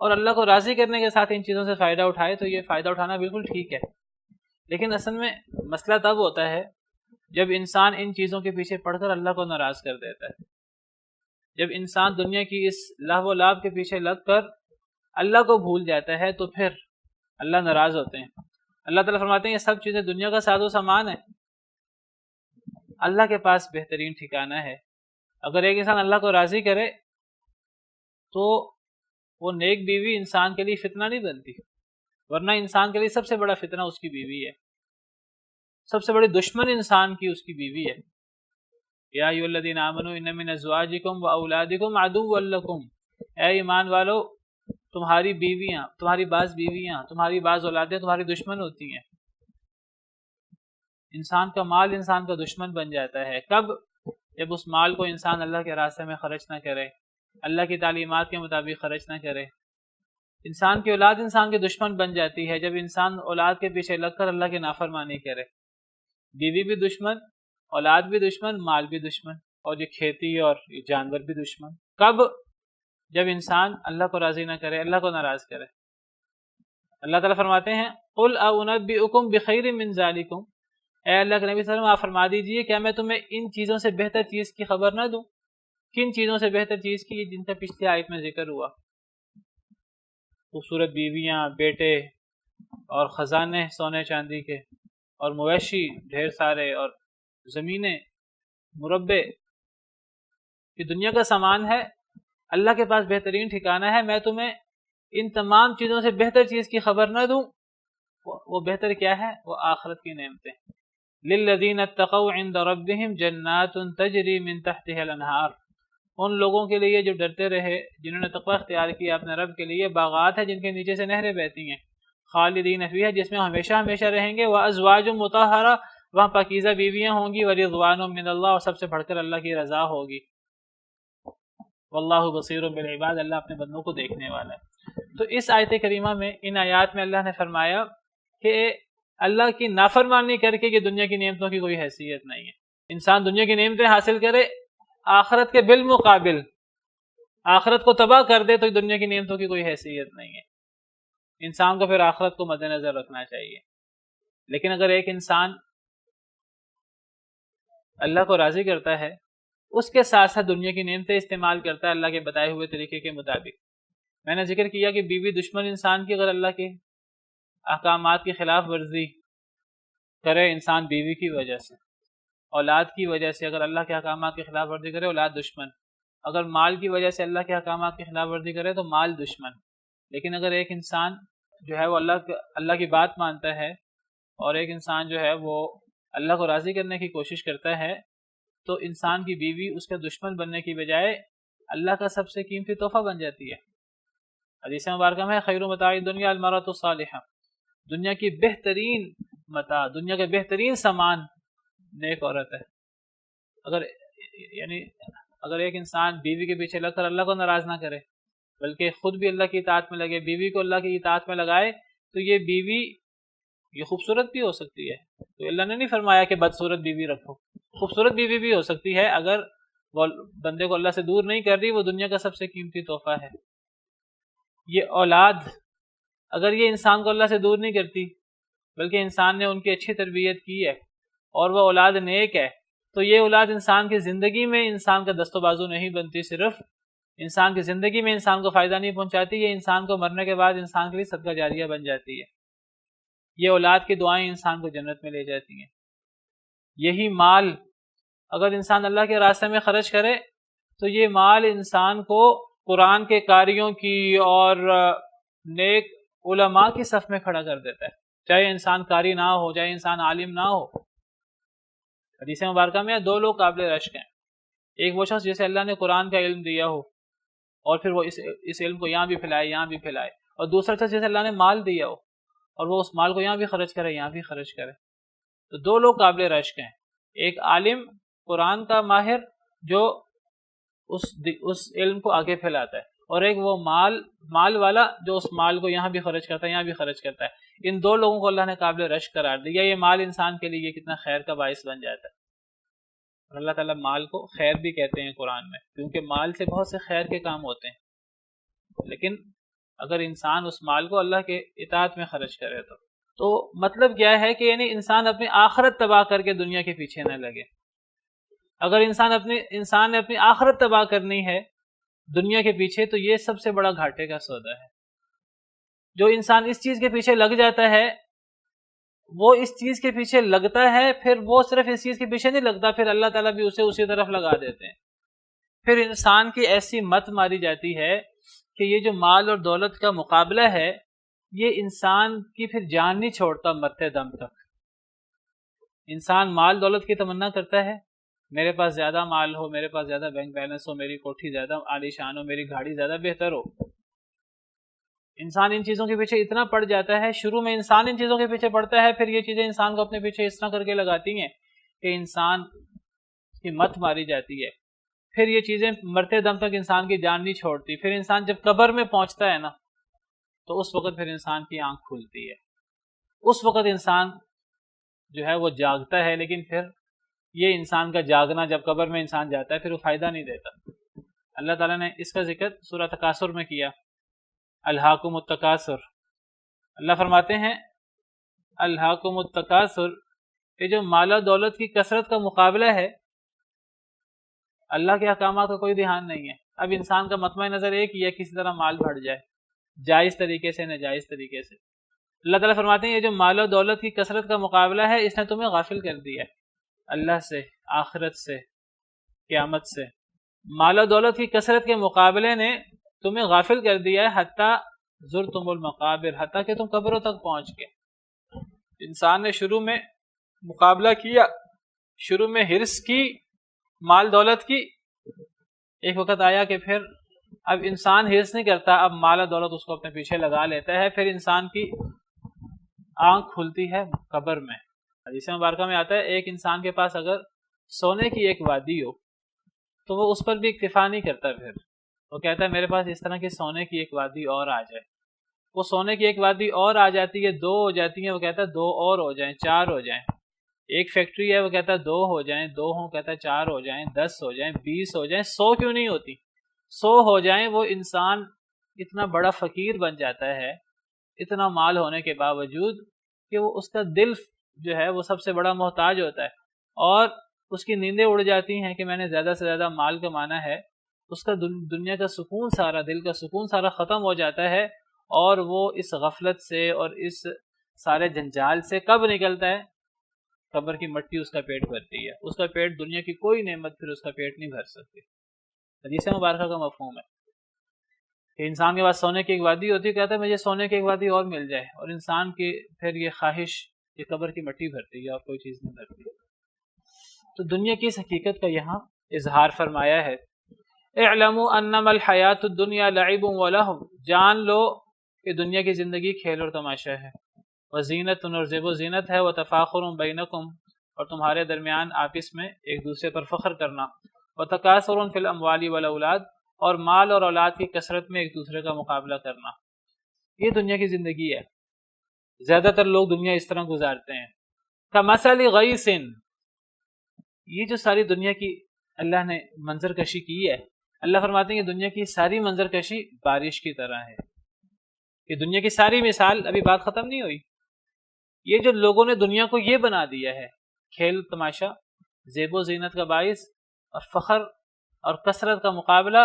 اور اللہ کو راضی کرنے کے ساتھ ان چیزوں سے فائدہ اٹھائے تو یہ فائدہ اٹھانا بالکل ٹھیک ہے۔ لیکن اصل میں مسئلہ تب ہوتا ہے جب انسان ان چیزوں کے پیچھے پڑھ کر اللہ کو ناراض کر دیتا ہے، جب انسان دنیا کی اس لہو و لعب کے پیچھے لگ کر اللہ کو بھول جاتا ہے تو پھر اللہ ناراض ہوتے ہیں۔ اللہ تعالیٰ فرماتے ہیں یہ سب چیزیں دنیا کا ساز و سامان ہے، اللہ کے پاس بہترین ٹھکانہ ہے۔ اگر ایک انسان اللہ کو راضی کرے تو وہ نیک بیوی انسان کے لیے فتنہ نہیں بنتی، ورنہ انسان کے لیے سب سے بڑا فتنہ اس کی بیوی ہے، سب سے بڑی دشمن انسان کی اس کی بیوی ہے۔ یا ایھا الذین آمنوا ان من ازواجکم واولادکم عدوا لکم، اے ایمان والو تمہاری بیویاں، تمہاری بعض بیویاں، تمہاری بعض اولادیں تمہاری دشمن ہوتی ہیں۔ انسان کا مال انسان کا دشمن بن جاتا ہے، کب؟ جب اس مال کو انسان اللہ کے راستے میں خرچ نہ کرے، اللہ کی تعلیمات کے مطابق خرچ نہ کرے۔ انسان کی اولاد انسان کے دشمن بن جاتی ہے جب انسان اولاد کے پیچھے لگ کر اللہ کی نافرمانی کرے۔ بیوی بھی دشمن، اولاد بھی دشمن، مال بھی دشمن، اور یہ کھیتی اور یہ جانور بھی دشمن۔ کب؟ جب انسان اللہ کو راضی نہ کرے، اللہ کو ناراض کرے۔ اللہ تعالیٰ فرماتے ہیں قُلْ أَنُنَبِّئُكُمْ بِخَيْرٍ مِّن ذَلِكُمْ، اے اللہ کے نبی صلی اللہ علیہ وسلم آپ فرما دیجئے کیا میں تمہیں ان چیزوں سے بہتر چیز کی خبر نہ دوں؟ کن چیزوں سے بہتر چیز کی؟ جن کا پچھلی آیت میں ذکر ہوا، خوبصورت بیویاں، بیٹے، اور خزانے سونے چاندی کے، اور مویشی ڈھیر سارے، اور زمینیں، مربع، یہ دنیا کا سامان ہے، اللہ کے پاس بہترین ٹھکانہ ہے۔ میں تمہیں ان تمام چیزوں سے بہتر چیز کی خبر نہ دوں؟ وہ بہتر کیا ہے؟ وہ آخرت کی نعمتیں۔ للذین اتقوا عند ربهم جنات تجری من تحتها الانہار، ان لوگوں کے لیے جو ڈرتے رہے، جنہوں نے تقوی اختیار کیا اپنے رب کے لیے، باغات ہیں جن کے نیچے سے نہریں بہتی ہیں۔ خالدین فیہا جس میں ہمیشہ ہمیشہ رہیں گے، وازواج مطہرہ وہاں پاکیزہ بیویاں ہوں گی، ورضوان من اللہ اور سب سے بڑھ کر اللہ کی رضا ہوگی، واللہ بصیر بالعباد اللہ اپنے بندوں کو دیکھنے والا ہے۔ تو اس آیت کریمہ میں ان آیات میں اللہ نے فرمایا کہ اللہ کی نافرمانی کر کے یہ دنیا کی نعمتوں کی کوئی حیثیت نہیں ہے۔ انسان دنیا کی نعمتیں حاصل کرے، آخرت کے بالمقابل آخرت کو تباہ کر دے تو دنیا کی نعمتوں کی کوئی حیثیت نہیں ہے۔ انسان کو پھر آخرت کو مد نظر رکھنا چاہیے۔ لیکن اگر ایک انسان اللہ کو راضی کرتا ہے، اس کے ساتھ ساتھ دنیا کی نعمتیں استعمال کرتا ہے اللہ کے بتائے ہوئے طریقے کے مطابق۔ میں نے ذکر کیا کہ بیوی دشمن انسان کی اگر اللہ کے احکامات کی خلاف ورزی کرے انسان بیوی کی وجہ سے، اولاد کی وجہ سے اگر اللہ کے احکامات کی خلاف ورزی کرے اولاد دشمن، اگر مال کی وجہ سے اللہ کے احکامات کی خلاف ورزی کرے تو مال دشمن۔ لیکن اگر ایک انسان جو ہے وہ اللہ کی بات مانتا ہے اور ایک انسان جو ہے وہ اللہ کو راضی کرنے کی کوشش کرتا ہے تو انسان کی بیوی اس کا دشمن بننے کی بجائے اللہ کا سب سے قیمتی تحفہ بن جاتی ہے۔ حدیث مبارکہ میں خیر متاع الدنیا المرأۃ الصالحہ، دنیا کی بہترین متاع، دنیا کا بہترین سامان نیک عورت ہے۔ اگر ایک انسان بیوی کے پیچھے لگ کر اللہ کو ناراض نہ کرے بلکہ خود بھی اللہ کی اطاعت میں لگے، بیوی کو اللہ کی اطاعت میں لگائے تو یہ بیوی یہ خوبصورت بھی ہو سکتی ہے۔ تو اللہ نے نہیں فرمایا کہ بدصورت بیوی رکھو، خوبصورت بیوی بھی ہو سکتی ہے اگر وہ بندے کو اللہ سے دور نہیں کر رہی، وہ دنیا کا سب سے قیمتی تحفہ ہے۔ یہ اولاد اگر یہ انسان کو اللہ سے دور نہیں کرتی بلکہ انسان نے ان کی اچھی تربیت کی ہے اور وہ اولاد نیک ہے تو یہ اولاد انسان کی زندگی میں انسان کا دست و بازو نہیں بنتی، صرف انسان کی زندگی میں انسان کو فائدہ نہیں پہنچاتی، یہ انسان کو مرنے کے بعد انسان کے لیے صدقہ جاریہ بن جاتی ہے۔ یہ اولاد کی دعائیں انسان کو جنت میں لے جاتی ہیں۔ یہی مال اگر انسان اللہ کے راستے میں خرچ کرے تو یہ مال انسان کو قرآن کے قاریوں کی اور نیک علماء کی صف میں کھڑا کر دیتا ہے، چاہے انسان قاری نہ ہو، چاہے انسان عالم نہ ہو۔ حدیث مبارکہ میں دو لوگ قابل رشک ہیں، ایک وہ شخص جسے اللہ نے قرآن کا علم دیا ہو اور پھر وہ اس علم کو یہاں بھی پھیلائے یہاں بھی پھیلائے، اور دوسرا شخص جسے اللہ نے مال دیا ہو اور وہ اس مال کو یہاں بھی خرچ کرے یہاں بھی خرچ کرے۔ تو دو لوگ قابل رشک ہیں، ایک عالم قرآن کا ماہر جو اس علم کو آگے پھیلاتا ہے، اور ایک وہ مال والا جو اس مال کو یہاں بھی خرچ کرتا ہے یہاں بھی خرچ کرتا ہے۔ ان دو لوگوں کو اللہ نے قابل رشک قرار دیا۔ یہ مال انسان کے لیے کتنا خیر کا باعث بن جاتا ہے، اور اللہ تعالیٰ مال کو خیر بھی کہتے ہیں قرآن میں، کیونکہ مال سے بہت سے خیر کے کام ہوتے ہیں۔ لیکن اگر انسان اس مال کو اللہ کے اطاعت میں خرچ کرے تو مطلب کیا ہے کہ یعنی انسان اپنی آخرت تباہ کر کے دنیا کے پیچھے نہ لگے۔ اگر انسان نے اپنی آخرت تباہ کرنی ہے دنیا کے پیچھے تو یہ سب سے بڑا گھاٹے کا سودا ہے۔ جو انسان اس چیز کے پیچھے لگ جاتا ہے وہ اس چیز کے پیچھے لگتا ہے، پھر وہ صرف اس چیز کے پیچھے نہیں لگتا، پھر اللہ تعالیٰ بھی اسے اسی طرف لگا دیتے ہیں۔ پھر انسان کی ایسی مت ماری جاتی ہے کہ یہ جو مال اور دولت کا مقابلہ ہے یہ انسان کی پھر جان نہیں چھوڑتا مرتے دم تک۔ انسان مال دولت کی تمنا کرتا ہے، میرے پاس زیادہ مال ہو، میرے پاس زیادہ بینک بیلنس ہو، میری کوٹھی زیادہ عالی شان ہو، میری گاڑی زیادہ بہتر ہو۔ انسان ان چیزوں کے پیچھے اتنا پڑ جاتا ہے، شروع میں انسان ان چیزوں کے پیچھے پڑتا ہے، پھر یہ چیزیں انسان کو اپنے پیچھے اس طرح کر کے لگاتی ہیں کہ انسان کی مت ماری جاتی ہے۔ پھر یہ چیزیں مرتے دم تک انسان کی جان نہیں چھوڑتی۔ پھر انسان جب قبر میں پہنچتا ہے نا تو اس وقت پھر انسان کی آنکھ کھلتی ہے، اس وقت انسان جو ہے وہ جاگتا ہے، لیکن پھر یہ انسان کا جاگنا جب قبر میں انسان جاتا ہے پھر وہ فائدہ نہیں دیتا۔ اللہ تعالیٰ نے اس کا ذکر سورہ تکاثر میں کیا، الہاکم التکاثر۔ اللہ فرماتے ہیں الہاکم التکاثر، یہ جو مال و دولت کی کثرت کا مقابلہ ہے، اللہ کے احکامات کا کوئی دھیان نہیں ہے۔ اب انسان کا مطمع نظر ایک ہی ہے کسی طرح مال بڑھ جائے، جائز طریقے سے ناجائز طریقے سے۔ اللہ تعالیٰ فرماتے ہیں یہ جو مال و دولت کی کثرت کا مقابلہ ہے اس نے تمہیں غافل کر دیا ہے اللہ سے، آخرت سے، قیامت سے۔ مال و دولت کی کثرت کے مقابلے نے تمہیں غافل کر دیا ہے، حتیٰ زرتم المقابر، حتیٰ کہ تم قبروں تک پہنچ گئے۔ انسان نے شروع میں مقابلہ کیا، شروع میں حرص کی مال دولت کی، ایک وقت آیا کہ پھر اب انسان حرص نہیں کرتا، اب مال و دولت اس کو اپنے پیچھے لگا لیتا ہے، پھر انسان کی آنکھ کھلتی ہے قبر میں۔ حدیث مبارکہ میں آتا ہے ایک انسان کے پاس اگر سونے کی ایک وادی ہو تو وہ اس پر بھی اکتفا نہیں کرتا، پھر وہ کہتا ہے میرے پاس اس طرح کی سونے کی ایک وادی اور آ جائے۔ وہ سونے کی ایک وادی اور آ جاتی ہے، 2 ہو جاتی ہیں، وہ کہتا ہے 2 اور ہو جائیں، 4 ہو جائیں۔ ایک فیکٹری ہے، وہ کہتا ہے 2 ہو جائیں، 2 ہوں، کہتا ہے 4 ہو جائیں، 10 ہو جائیں، 20 ہو جائیں، 100 کیوں نہیں ہوتی؟ 100 ہو جائیں۔ وہ انسان اتنا بڑا فقیر بن جاتا ہے اتنا مال ہونے کے باوجود کہ وہ اس کا دل جو ہے وہ سب سے بڑا محتاج ہوتا ہے، اور اس کی نیندیں اڑ جاتی ہیں کہ میں نے زیادہ سے زیادہ مال کمانا ہے۔ اس کا دنیا کا سکون سارا، دل کا سکون سارا ختم ہو جاتا ہے، اور وہ اس غفلت سے اور اس سارے جنجال سے کب نکلتا ہے؟ قبر کی مٹی اس کا پیٹ بھرتی ہے۔ اس کا پیٹ، دنیا کی کوئی نعمت پھر اس کا پیٹ نہیں بھر سکتی۔ حدیث مبارکہ کا مفہوم ہے کہ انسان کے پاس سونے کی ایک وادی ہوتی ہے، کہتا ہے مجھے سونے کی ایک وادی اور مل جائے، اور انسان کی پھر یہ خواہش یہ قبر کی مٹی بھرتی ہے اور کوئی چیز نہیں بھرتی۔ تو دنیا کی اس حقیقت کا یہاں اظہار فرمایا ہے۔ اعلموا انما الحیات الدنیا لعب ولہو، جان لو کہ دنیا کی زندگی کھیل اور تماشا ہے، وزینت اور زیب و زینت ہے، وتفاخر بینکم، اور تمہارے درمیان آپس میں ایک دوسرے پر فخر کرنا، وتکاثر فی الاموال والاولاد، اور مال اور اولاد کی کثرت میں ایک دوسرے کا مقابلہ کرنا۔ یہ دنیا کی زندگی ہے، زیادہ تر لوگ دنیا اس طرح گزارتے ہیں۔ کمثل غیث، یہ جو ساری دنیا کی اللہ نے منظر کشی کی ہے، اللہ فرماتے ہیں کہ دنیا کی ساری منظر کشی بارش کی طرح ہے۔ یہ دنیا کی ساری مثال، ابھی بات ختم نہیں ہوئی۔ یہ جو لوگوں نے دنیا کو یہ بنا دیا ہے، کھیل تماشا، زیب و زینت کا باعث، اور فخر اور کثرت کا مقابلہ،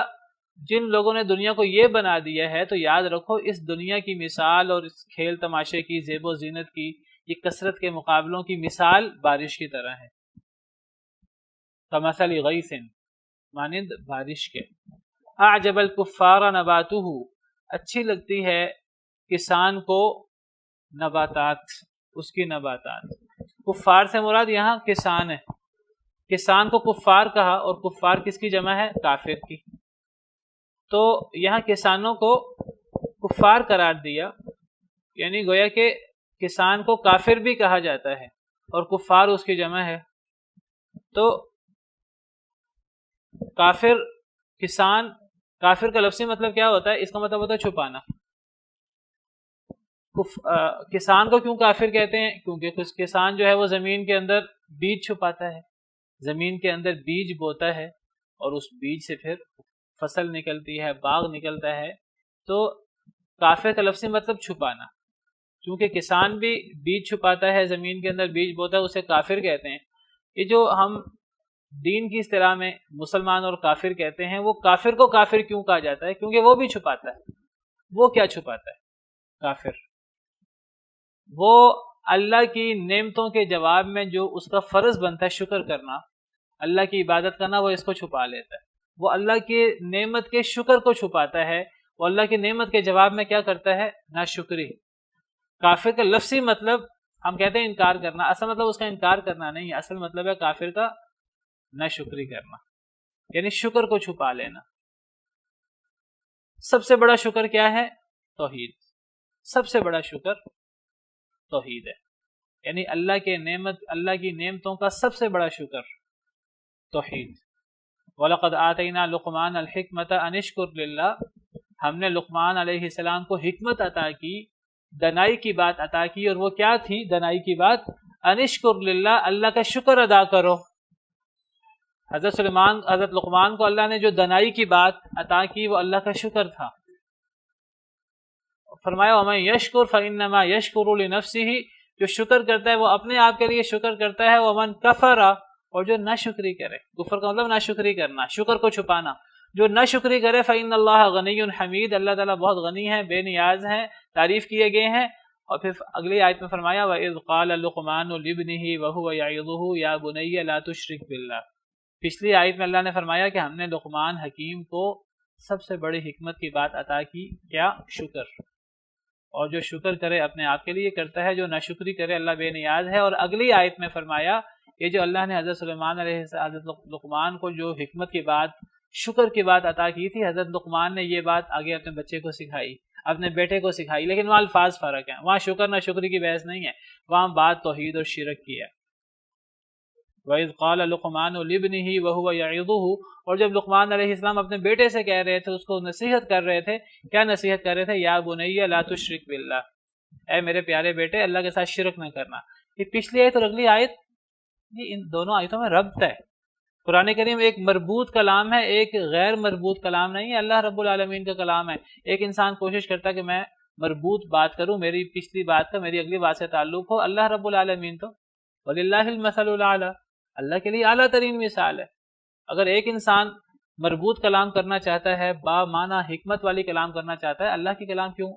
جن لوگوں نے دنیا کو یہ بنا دیا ہے، تو یاد رکھو اس دنیا کی مثال اور اس کھیل تماشے کی، زیب و زینت کی، یہ کثرت کے مقابلوں کی مثال بارش کی طرح ہے۔ کمثل غیث، مانند بارش کے۔ اعجب الکفار نباتہ، اچھی لگتی ہے کسان کو نباتات، اس کی نباتات۔ کفار سے مراد یہاں کسان ہے۔ کسان کو کفار کہا، اور کفار کس کی جمع ہے؟ کافر کی۔ تو یہاں کسانوں کو کفار قرار دیا، یعنی گویا کہ کسان کو کافر بھی کہا جاتا ہے، اور کفار اس کی جمع ہے۔ تو کافر، کسان، کافر کا لفظی مطلب کیا ہوتا ہے؟ اس کا مطلب ہوتا ہے چھپانا۔ کسان کو کیوں کافر کہتے ہیں؟ کیونکہ کسان جو ہے وہ زمین کے اندر بیج چھپاتا ہے، زمین کے اندر بیج بوتا ہے، اور اس بیج سے پھر فصل نکلتی ہے، باغ نکلتا ہے۔ تو کافر کا لفظی مطلب چھپانا، چونکہ کسان بھی بیج چھپاتا ہے، زمین کے اندر بیج بوتا ہے، اسے کافر کہتے ہیں۔ یہ جو ہم دین کی اصطلاح میں مسلمان اور کافر کہتے ہیں، وہ کافر کو کافر کیوں کہا جاتا ہے؟ کیونکہ وہ بھی چھپاتا ہے۔ وہ کیا چھپاتا ہے کافر؟ وہ اللہ کی نعمتوں کے جواب میں جو اس کا فرض بنتا ہے شکر کرنا، اللہ کی عبادت کرنا، وہ اس کو چھپا لیتا ہے۔ وہ اللہ کی نعمت کے شکر کو چھپاتا ہے، وہ اللہ کی نعمت کے جواب میں کیا کرتا ہے؟ ناشکری۔ کافر کا لفظی مطلب ہم کہتے ہیں انکار کرنا، اصل مطلب اس کا انکار کرنا نہیں ہے، اصل مطلب ہے کافر کا ناشکری کرنا، یعنی شکر کو چھپا لینا۔ سب سے بڑا شکر کیا ہے؟ توحید۔ سب سے بڑا شکر توحید ہے، یعنی اللہ کی نعمتوں کا سب سے بڑا شکر توحید۔ وَلَقَدْ آتَيْنَا لُقْمَانَ الْحِكْمَةَ أَنِ اشْكُرْ لِلَّهِ، ہم نے لقمان علیہ السلام کو حکمت عطا کی، دنائی کی بات عطا کی، اور وہ کیا تھی دنائی کی بات؟ أَنِ اشْكُرْ لِلَّهِ، اللہ کا شکر ادا کرو۔ حضرت لقمان کو اللہ نے جو دنائی کی بات عطا کی وہ اللہ کا شکر تھا۔ فرمایا وَمَن يَشْكُرْ فَإِنَّمَا يَشْكُرُ لِنَفْسِهِ، جو شکر کرتا ہے وہ اپنے آپ کے لیے شکر کرتا ہے۔ وَمَن كَفَرَ، اور جو ناشکری کرے، کفر کا مطلب ناشکری کرنا، شکر کو چھپانا، جو ناشکری کرے فَإِنَّ اللَّهَ غَنِيٌّ حَمِيدٌ، اللہ تعالیٰ بہت غنی ہے، بے نیاز ہیں، تعریف کیے گئے ہیں۔ اور پھر اگلی آیت میں فرمایا وَإِذْ قَالَ لُقْمَانُ لِابْنِهِ وَهُوَ يَعِظُهُ يَا بُنَيَّ لَا تُشْرِكْ بِاللَّهِ، پچھلی آیت میں اللہ نے فرمایا کہ ہم نے لقمان حکیم کو سب سے بڑی حکمت کی بات عطا کی، کیا؟ شکر۔ اور جو شکر کرے اپنے آپ کے لیے کرتا ہے، جو ناشکری کرے اللہ بے نیاز ہے۔ اور اگلی آیت میں فرمایا یہ جو اللہ نے حضرت حضرت لقمان کو جو حکمت کی بات، شکر کی بات عطا کی تھی، حضرت لقمان نے یہ بات آگے اپنے بچے کو سکھائی۔ اپنے بیٹے کو سکھائی، لیکن وہاں الفاظ فرق ہیں، وہاں شکر نہ شکری کی بحث نہیں ہے، وہاں بات توحید اور شرک کی ہے۔ وَإِذْ قَالَ لُقْمَانُ لِابْنِهِ وَهُوَ يَعِظُهُ، اور جب لقمان علیہ السلام اپنے بیٹے سے کہہ رہے تھے، اس کو نصیحت کر رہے تھے، کیا نصیحت کر رہے تھے؟ یا بنی لا تشرک باللہ، اے میرے پیارے بیٹے اللہ کے ساتھ شرک نہ کرنا۔ یہ پچھلی آیت اور اگلی آیت، یہ ان دونوں آیتوں میں ربط ہے۔ قرآن کریم ایک مربوط کلام ہے، ایک غیر مربوط کلام نہیں ہے، اللہ رب العالمین کا کلام ہے۔ ایک انسان کوشش کرتا ہے کہ میں مربوط بات کروں، میری پچھلی بات کا میری اگلی بات سے تعلق ہو، اللہ رب العالمین تو وَلِلَّهِ الْمَثَلُ الْأَعْلَىٰ، اللہ کے لیے اعلیٰ ترین مثال ہے۔ اگر ایک انسان مربوط کلام کرنا چاہتا ہے، با معنی حکمت والی کلام کرنا چاہتا ہے، اللہ کی کلام کیوں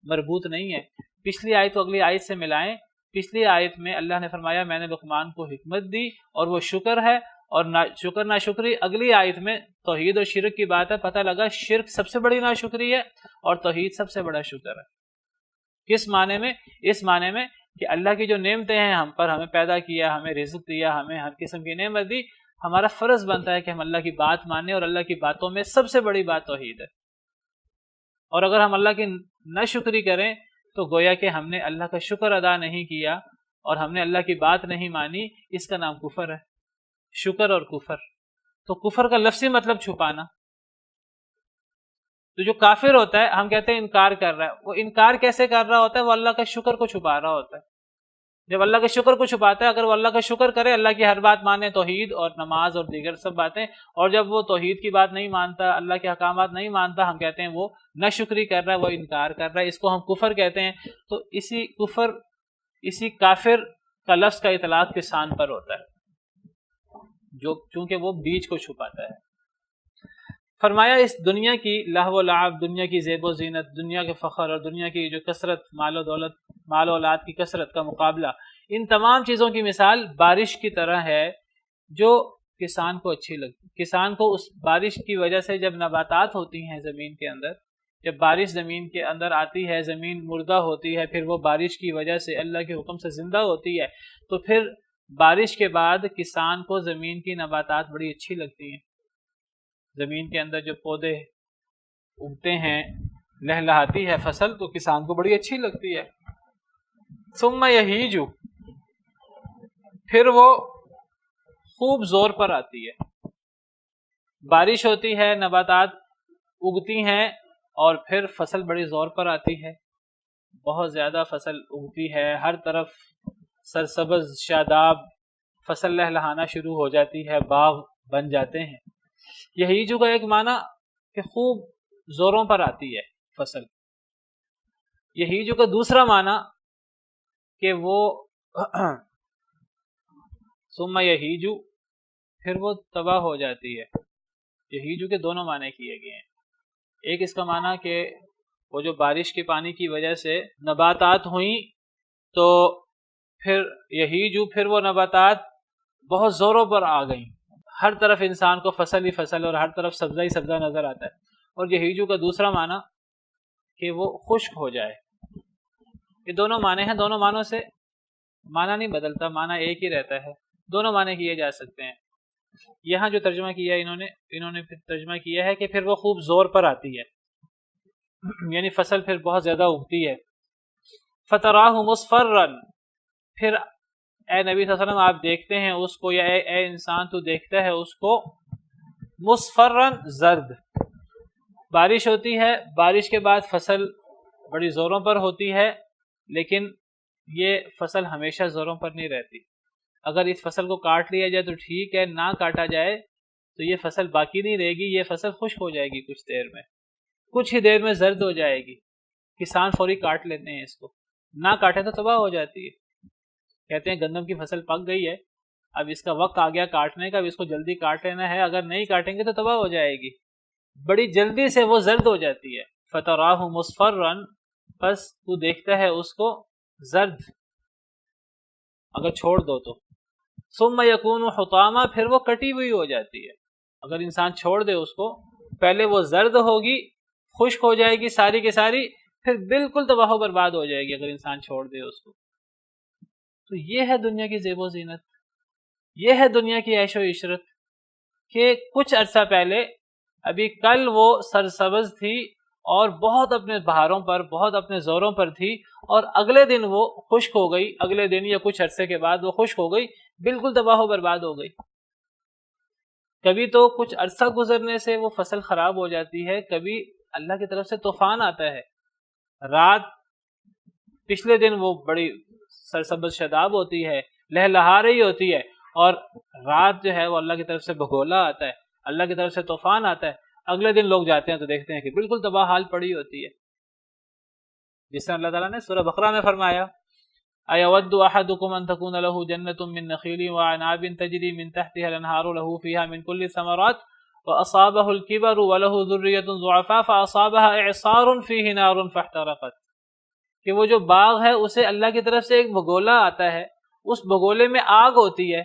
مربوط نہیں ہے؟ پچھلی آیت تو اگلی آیت سے ملائیں۔ پچھلی آیت میں اللہ نے فرمایا میں نے لقمان کو حکمت دی اور وہ شکر ہے، اور شکر ناشکری اگلی آیت میں توحید اور شرک کی بات ہے۔ پتہ لگا شرک سب سے بڑی ناشکری ہے اور توحید سب سے بڑا شکر ہے۔ کس معنی میں؟ اس معنی میں کہ اللہ کی جو نعمتیں ہیں ہم پر، ہمیں پیدا کیا، ہمیں رزق دیا، ہمیں ہر قسم کی نعمت دی، ہمارا فرض بنتا ہے کہ ہم اللہ کی بات مانیں، اور اللہ کی باتوں میں سب سے بڑی بات توحید ہے۔ اور اگر ہم اللہ کی ناشکری کریں تو گویا کہ ہم نے اللہ کا شکر ادا نہیں کیا اور ہم نے اللہ کی بات نہیں مانی، اس کا نام کفر ہے۔ شکر اور کفر، تو کفر کا لفظی مطلب چھپانا۔ تو جو کافر ہوتا ہے ہم کہتے ہیں انکار کر رہا ہے، وہ انکار کیسے کر رہا ہوتا ہے؟ وہ اللہ کا شکر کو چھپا رہا ہوتا ہے۔ جب اللہ کے شکر کو چھپاتا ہے، اگر وہ اللہ کا شکر کرے، اللہ کی ہر بات مانے، توحید اور نماز اور دیگر سب باتیں، اور جب وہ توحید کی بات نہیں مانتا، اللہ کے احکامات نہیں مانتا، ہم کہتے ہیں وہ ناشکری کر رہا ہے، وہ انکار کر رہا ہے، اس کو ہم کفر کہتے ہیں۔ تو اسی کفر، اسی کافر کا لفظ کا اطلاق کسان پر ہوتا ہے، جو چونکہ وہ بیج کو چھپاتا ہے۔ فرمایا اس دنیا کی لہو و لعب، دنیا کی زیب و زینت، دنیا کے فخر اور دنیا کی جو کثرت، مال و دولت، مال و اولاد کی کثرت کا مقابلہ، ان تمام چیزوں کی مثال بارش کی طرح ہے جو کسان کو اچھی لگتی۔ کسان کو اس بارش کی وجہ سے جب نباتات ہوتی ہیں زمین کے اندر، جب بارش زمین کے اندر آتی ہے، زمین مردہ ہوتی ہے، پھر وہ بارش کی وجہ سے اللہ کے حکم سے زندہ ہوتی ہے، تو پھر بارش کے بعد کسان کو زمین کی نباتات بڑی اچھی لگتی ہیں۔ زمین کے اندر جو پودے اگتے ہیں، لہلہاتی ہے فصل، تو کسان کو بڑی اچھی لگتی ہے۔ ثم یہیج، پھر وہ خوب زور پر آتی ہے۔ بارش ہوتی ہے، نباتات اگتی ہیں، اور پھر فصل بڑی زور پر آتی ہے، بہت زیادہ فصل اگتی ہے، ہر طرف سرسبز شاداب فصل لہلہانا شروع ہو جاتی ہے، باغ بن جاتے ہیں۔ یہیجو کا ایک معنی کہ خوب زوروں پر آتی ہے فصل۔ یہیجو کا دوسرا معنی کہ وہ ثم یہیجو، پھر وہ تباہ ہو جاتی ہے۔ یہیجو کے دونوں معنی کیے گئے ہیں۔ ایک اس کا معنی کہ وہ جو بارش کے پانی کی وجہ سے نباتات ہوئیں، تو پھر یہیجو، پھر وہ نباتات بہت زوروں پر آ گئیں، ہر طرف انسان کو فصل ہی فصل اور ہر طرف سبزہ ہی سبزہ نظر آتا ہے۔ اور یہیجو کا دوسرا معنی کہ وہ خشک ہو جائے۔ یہ دونوں معنی ہیں، دونوں معنوں سے معنی نہیں بدلتا، معنی ایک ہی رہتا ہے، دونوں معنی کیے جا سکتے ہیں۔ یہاں جو ترجمہ کیا ہے انہوں نے پھر ترجمہ کیا ہے کہ پھر وہ خوب زور پر آتی ہے، یعنی فصل پھر بہت زیادہ اگتی ہے۔ فَتَرَاهُ مُصْفَرًّا، پھر اے نبی صلی اللہ علیہ وسلم آپ دیکھتے ہیں اس کو، یا اے انسان تو دیکھتا ہے اس کو، مصفرًا، زرد۔ بارش ہوتی ہے، بارش کے بعد فصل بڑی زوروں پر ہوتی ہے، لیکن یہ فصل ہمیشہ زوروں پر نہیں رہتی۔ اگر اس فصل کو کاٹ لیا جائے تو ٹھیک ہے، نہ کاٹا جائے تو یہ فصل باقی نہیں رہے گی، یہ فصل خشک ہو جائے گی، کچھ دیر میں، کچھ ہی دیر میں زرد ہو جائے گی۔ کسان فوری کاٹ لیتے ہیں اس کو، نہ کاٹے تو تباہ ہو جاتی ہے۔ کہتے ہیں گندم کی فصل پک گئی ہے، اب اس کا وقت آ گیا کاٹنے کا، اب اس کو جلدی کاٹ لینا ہے، اگر نہیں کاٹیں گے تو تباہ ہو جائے گی، بڑی جلدی سے وہ زرد ہو جاتی ہے۔ فَتَرَاهُ مُصْفَرًّا، پس تو دیکھتا ہے اس کو زرد، اگر چھوڑ دو تو۔ ثُمَّ يَكُونُ حُطَامًا، پھر وہ کٹی ہوئی ہو جاتی ہے۔ اگر انسان چھوڑ دے اس کو، پہلے وہ زرد ہوگی، خشک ہو جائے گی ساری کی ساری، پھر بالکل تباہ و برباد ہو جائے گی اگر انسان چھوڑ دے اس کو۔ تو یہ ہے دنیا کی زیب و زینت، یہ ہے دنیا کی عیش و عشرت، کہ کچھ عرصہ پہلے، ابھی کل وہ سرسبز تھی اور بہت اپنے بہاروں پر، بہت اپنے زوروں پر تھی، اور اگلے دن وہ خشک ہو گئی، اگلے دن یا کچھ عرصے کے بعد وہ خشک ہو گئی، بالکل تباہ و برباد ہو گئی۔ کبھی تو کچھ عرصہ گزرنے سے وہ فصل خراب ہو جاتی ہے، کبھی اللہ کی طرف سے طوفان آتا ہے، رات پچھلے دن وہ بڑی سرسبز شاداب ہوتی ہے، لہلہا رہی ہوتی ہے، اور رات جو ہے وہ اللہ کی طرف سے بھگولا آتا ہے، اللہ کی طرف سے طوفان آتا ہے، اگلے دن لوگ جاتے ہیں تو دیکھتے ہیں کہ بالکل تباہ حال پڑی ہوتی ہے، جس طرح اللہ تعالیٰ نے سورہ بقرہ میں فرمایا اَيَوَدُّ أَحَدُكُمْ أَن تَكُونَ لَهُ جَنَّةٌ مِّن نَخِيلٍ وَأَعْنَابٍ تَجْرِي مِن تَحْتِهَا الْأَنْهَارُ لَهُ فِيهَا مِن كُلِّ الثَّمَرَاتِ وَأَصَابَهُ الْكِبَرُ وَلَهُ ذُرِّيَّةٌ ضُعَفَاءُ فَأَصَابَهَا إِعْصَارٌ فِيهِ نَارٌ فَاحْتَرَقَتْ، کہ وہ جو باغ ہے اسے اللہ کی طرف سے ایک بھگولا آتا ہے، اس بھگولے میں آگ ہوتی ہے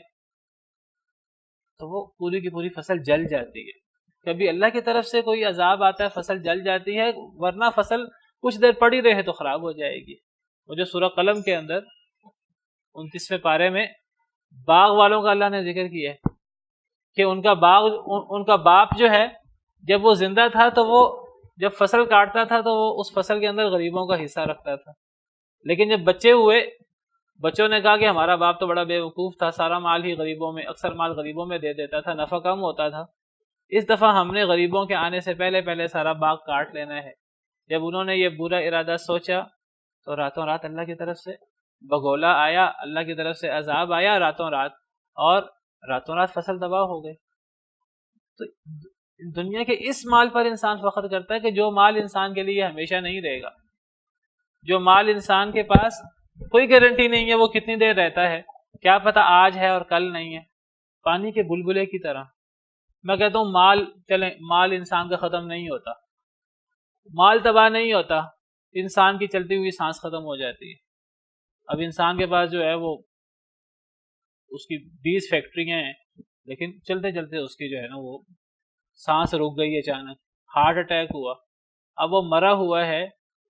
تو وہ پوری کی پوری فصل جل جاتی ہے۔ کبھی اللہ کی طرف سے کوئی عذاب آتا ہے، فصل جل جاتی ہے، ورنہ فصل کچھ دیر پڑی رہے تو خراب ہو جائے گی۔ وہ جو سورہ قلم کے اندر 29ویں پارے میں باغ والوں کا اللہ نے ذکر کیا ہے کہ ان کا باپ جو ہے جب وہ زندہ تھا تو وہ جب فصل کاٹتا تھا تو وہ اس فصل کے اندر غریبوں کا حصہ رکھتا تھا، لیکن جب بچے ہوئے، بچوں نے کہا کہ ہمارا باپ تو بڑا بے وقوف تھا، سارا مال ہی غریبوں میں، اکثر مال غریبوں میں دے دیتا تھا، نفع کم ہوتا تھا، اس دفعہ ہم نے غریبوں کے آنے سے پہلے سارا باغ کاٹ لینا ہے۔ جب انہوں نے یہ برا ارادہ سوچا تو راتوں رات اللہ کی طرف سے بگولا آیا، اللہ کی طرف سے عذاب آیا راتوں رات، اور راتوں رات فصل تباہ ہو گئی۔ تو دنیا کے اس مال پر انسان فخر کرتا ہے کہ جو مال انسان کے لیے ہمیشہ نہیں رہے گا، جو مال انسان کے پاس کوئی گارنٹی نہیں ہے وہ کتنی دیر رہتا ہے، کیا پتہ آج ہے اور کل نہیں ہے، پانی کے بلبلے کی طرح۔ میں کہتا ہوں مال انسان کا ختم نہیں ہوتا، مال تباہ نہیں ہوتا، انسان کی چلتی ہوئی سانس ختم ہو جاتی ہے۔ اب انسان کے پاس جو ہے وہ اس کی 20 فیکٹریاں ہیں، لیکن چلتے چلتے اس کی جو ہے نا وہ سانس رک گئی، اچانک ہارٹ اٹیک ہوا، اب وہ مرا ہوا ہے،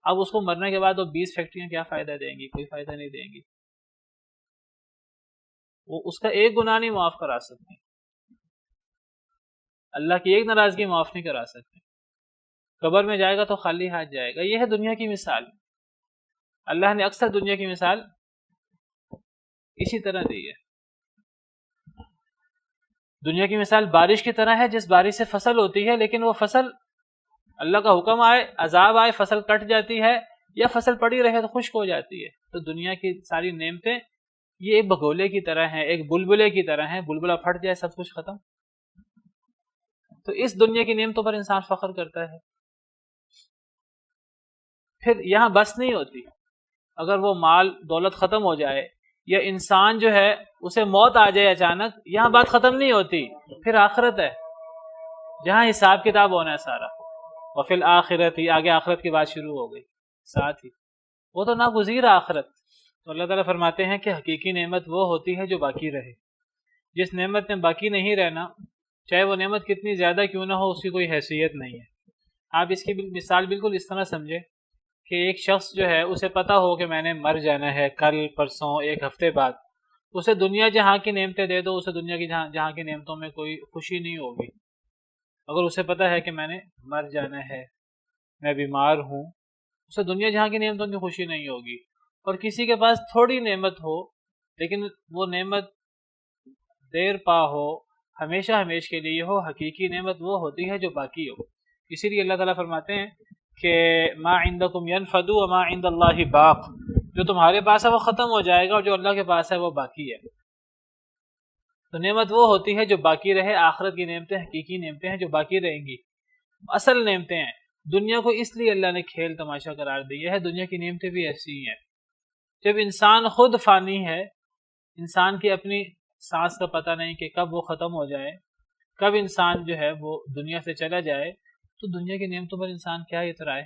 اب اس کو مرنے کے بعد وہ 20 فیکٹریاں کیا فائدہ دیں گی؟ کوئی فائدہ نہیں دیں گی، وہ اس کا ایک گناہ نہیں معاف کرا سکتی، اللہ کی ایک ناراضگی معاف نہیں کرا سکتے، قبر میں جائے گا تو خالی ہاتھ جائے گا۔ یہ ہے دنیا کی مثال، اللہ نے اکثر دنیا کی مثال اسی طرح دی ہے۔ دنیا کی مثال بارش کی طرح ہے، جس بارش سے فصل ہوتی ہے، لیکن وہ فصل اللہ کا حکم آئے، عذاب آئے، فصل کٹ جاتی ہے، یا فصل پڑی رہے تو خشک ہو جاتی ہے۔ تو دنیا کی ساری نعمتیں یہ ایک بگولے کی طرح ہیں، ایک بلبلے کی طرح ہیں، بلبلہ پھٹ جائے سب کچھ ختم۔ تو اس دنیا کی نعمتوں پر انسان فخر کرتا ہے۔ پھر یہاں بس نہیں ہوتی، اگر وہ مال دولت ختم ہو جائے یا انسان جو ہے اسے موت آ جائے اچانک، یہاں بات ختم نہیں ہوتی، پھر آخرت ہے جہاں حساب کتاب ہونا ہے سارا۔ وفی الآخرت، آگے آخرت کی بات شروع ہو گئی ساتھ ہی، وہ تو ناگزیر آخرت۔ تو اللہ تعالیٰ فرماتے ہیں کہ حقیقی نعمت وہ ہوتی ہے جو باقی رہے۔ جس نعمت میں باقی نہیں رہنا، چاہے وہ نعمت کتنی زیادہ کیوں نہ ہو، اس کی کوئی حیثیت نہیں ہے۔ آپ اس کی مثال بالکل اس طرح سمجھے کہ ایک شخص جو ہے اسے پتا ہو کہ میں نے مر جانا ہے کل، پرسوں، ایک ہفتے بعد، اسے دنیا جہاں کی نعمتیں دے دو، اسے دنیا کی جہاں کی نعمتوں میں کوئی خوشی نہیں ہوگی۔ اگر اسے پتا ہے کہ میں نے مر جانا ہے، میں بیمار ہوں، اسے دنیا جہاں کی نعمتوں کی خوشی نہیں ہوگی۔ اور کسی کے پاس تھوڑی نعمت ہو لیکن وہ نعمت دیر پا ہو، ہمیشہ ہمیش کے لیے ہو، حقیقی نعمت وہ ہوتی ہے جو باقی ہو۔ اسی لیے اللہ تعالیٰ فرماتے ہیں کہ ما عندکم ینفد وما عند اللہ باق، جو تمہارے پاس ہے وہ ختم ہو جائے گا اور جو اللہ کے پاس ہے وہ باقی ہے۔ تو نعمت وہ ہوتی ہے جو باقی رہے، آخرت کی نعمتیں حقیقی نعمتیں ہیں جو باقی رہیں گی، اصل نعمتیں ہیں۔ دنیا کو اس لیے اللہ نے کھیل تماشا قرار دیا ہے، دنیا کی نعمتیں بھی ایسی ہی ہیں۔ جب انسان خود فانی ہے، انسان کی اپنی سانس کا پتہ نہیں کہ کب وہ ختم ہو جائے، کب انسان جو ہے وہ دنیا سے چلا جائے، تو دنیا کی نعمتوں پر انسان کیا اترائے۔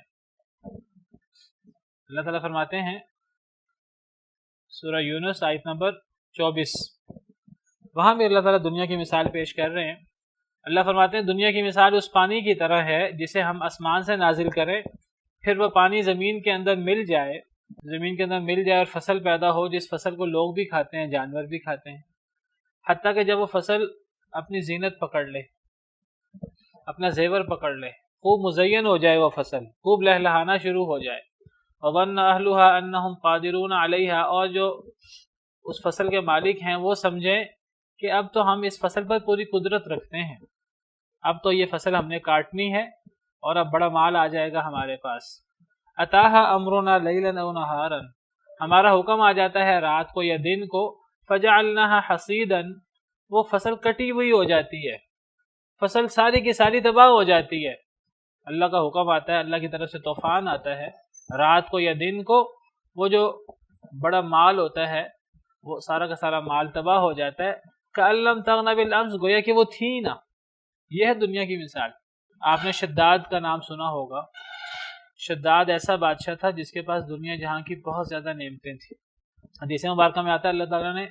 اللہ تعالیٰ فرماتے ہیں سورہ یونس آیت نمبر 24، وہاں بھی اللہ تعالیٰ دنیا کی مثال پیش کر رہے ہیں۔ اللہ فرماتے ہیں دنیا کی مثال اس پانی کی طرح ہے جسے ہم آسمان سے نازل کریں، پھر وہ پانی زمین کے اندر مل جائے اور فصل پیدا ہو، جس فصل کو لوگ بھی کھاتے ہیں، جانور بھی کھاتے ہیں، حتیٰ کہ جب وہ فصل اپنی زینت پکڑ لے، اپنا زیور پکڑ لے، خوب مزین ہو جائے وہ فصل، خوب لہلہانا شروع ہو جائے. وَظَنَّ أَهْلُهَا أَنَّهُمْ قَادِرُونَ عَلَيْهَا، اور جو اس فصل کے مالک ہیں وہ سمجھیں کہ اب تو ہم اس فصل پر پوری قدرت رکھتے ہیں، اب تو یہ فصل ہم نے کاٹنی ہے اور اب بڑا مال آ جائے گا ہمارے پاس. أَتَاهَا أَمْرُنَا لَيْلًا أَوْ نَهَارًا، ہمارا حکم آ جاتا ہے رات کو یا دن کو. فَجَعَلْنَاهَا حَصِيدًا، وہ فصل کٹی ہوئی ہو جاتی ہے، فصل ساری کی ساری تباہ ہو جاتی ہے. اللہ کا حکم آتا ہے، اللہ کی طرف سے طوفان آتا ہے رات کو یا دن کو، وہ جو بڑا مال ہوتا ہے وہ سارا کا سارا مال تباہ ہو جاتا ہے. كَأَن لَّمْ تَغْنَ بِالْأَمْسِ، گویا کہ وہ تھی نہ. یہ ہے دنیا کی مثال. آپ نے شداد کا نام سنا ہوگا. شداد ایسا بادشاہ تھا جس کے پاس دنیا جہاں کی بہت زیادہ نعمتیں تھیں. حدیث مبارکہ میں آتا ہے اللہ تعالیٰ نے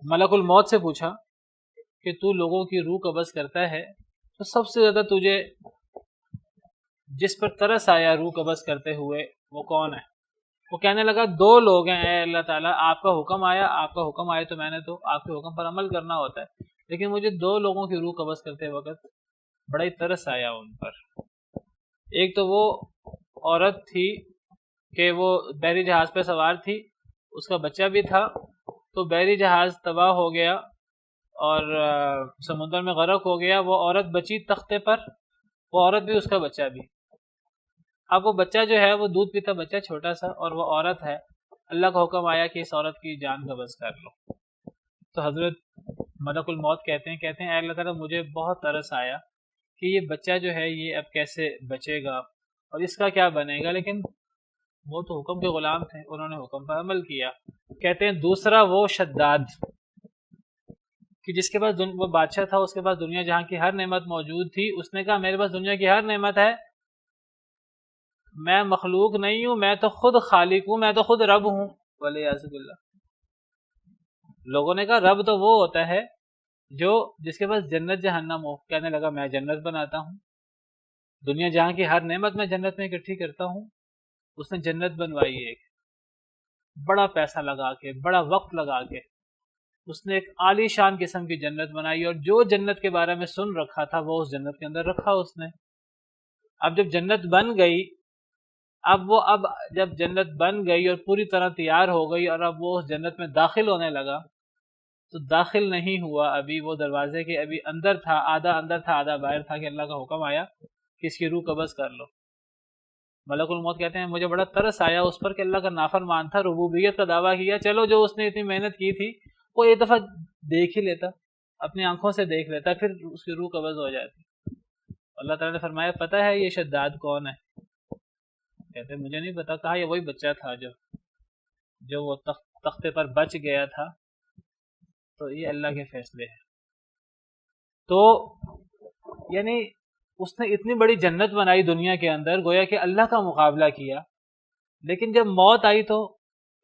ملک الموت سے پوچھا کہ تو لوگوں کی روح قبض کرتا ہے تو سب سے زیادہ تجھے جس پر ترس آیا روح قبض کرتے ہوئے وہ کون ہے؟ وہ کہنے لگا 2 لوگ ہیں اے اللہ تعالیٰ، آپ کا حکم آیا تو میں نے تو آپ کے حکم پر عمل کرنا ہوتا ہے، لیکن مجھے 2 لوگوں کی روح قبض کرتے وقت بڑا ہی ترس آیا ان پر. ایک تو وہ عورت تھی کہ وہ بحری جہاز پہ سوار تھی، اس کا بچہ بھی تھا، تو بحری جہاز تباہ ہو گیا اور سمندر میں غرق ہو گیا. وہ عورت بچی تختے پر، وہ عورت بھی اس کا بچہ بھی. اب وہ بچہ جو ہے وہ دودھ پیتا بچہ چھوٹا سا، اور وہ عورت ہے. اللہ کا حکم آیا کہ اس عورت کی جان قبض کر لو. تو حضرت ملک الموت کہتے ہیں اے اللہ تعالیٰ مجھے بہت ترس آیا کہ یہ بچہ جو ہے یہ اب کیسے بچے گا اور اس کا کیا بنے گا، لیکن وہ تو حکم کے غلام تھے، انہوں نے حکم پر عمل کیا. کہتے ہیں دوسرا وہ شداد کہ جس کے پاس وہ بادشاہ تھا، اس کے پاس دنیا جہاں کی ہر نعمت موجود تھی. اس نے کہا میرے پاس دنیا کی ہر نعمت ہے، میں مخلوق نہیں ہوں، میں تو خود خالق ہوں، میں تو خود رب ہوں. ولیعذ باللہ. لوگوں نے کہا رب تو وہ ہوتا ہے جو جس کے پاس جنت جہنم ہو. کہنے لگا میں جنت بناتا ہوں، دنیا جہاں کی ہر نعمت میں جنت میں اکٹھی کرتا ہوں. اس نے جنت بنوائی، ایک بڑا پیسہ لگا کے، بڑا وقت لگا کے اس نے ایک عالی شان قسم کی جنت بنائی، اور جو جنت کے بارے میں سن رکھا تھا وہ اس جنت کے اندر رکھا اس نے. اب جب جنت بن گئی، اب جب جنت بن گئی اور پوری طرح تیار ہو گئی اور اب وہ اس جنت میں داخل ہونے لگا تو داخل نہیں ہوا. ابھی وہ دروازے کے ابھی اندر تھا، آدھا اندر تھا آدھا باہر تھا کہ اللہ کا حکم آیا کہ اس کی روح قبض کر لو. ملک الموت کہتے ہیں مجھے بڑا ترس آیا اس پر کہ اللہ کا نافرمان تھا، ربوبیت کا دعویٰ کیا. چلو جو اس نے اتنی محنت کی تھی وہ ایک دفعہ دیکھ ہی لیتا، اپنی آنکھوں سے دیکھ لیتا، پھر اس کی روح قبض ہو جاتی. اللہ تعالیٰ نے فرمایا پتہ ہے یہ شداد کون ہے؟ کہتے ہیں مجھے نہیں پتا. کہا یہ وہی بچہ تھا جو وہ تختے پر بچ گیا تھا. تو یہ اللہ کے فیصلے ہیں. تو یعنی اس نے اتنی بڑی جنت بنائی دنیا کے اندر، گویا کہ اللہ کا مقابلہ کیا، لیکن جب موت آئی تو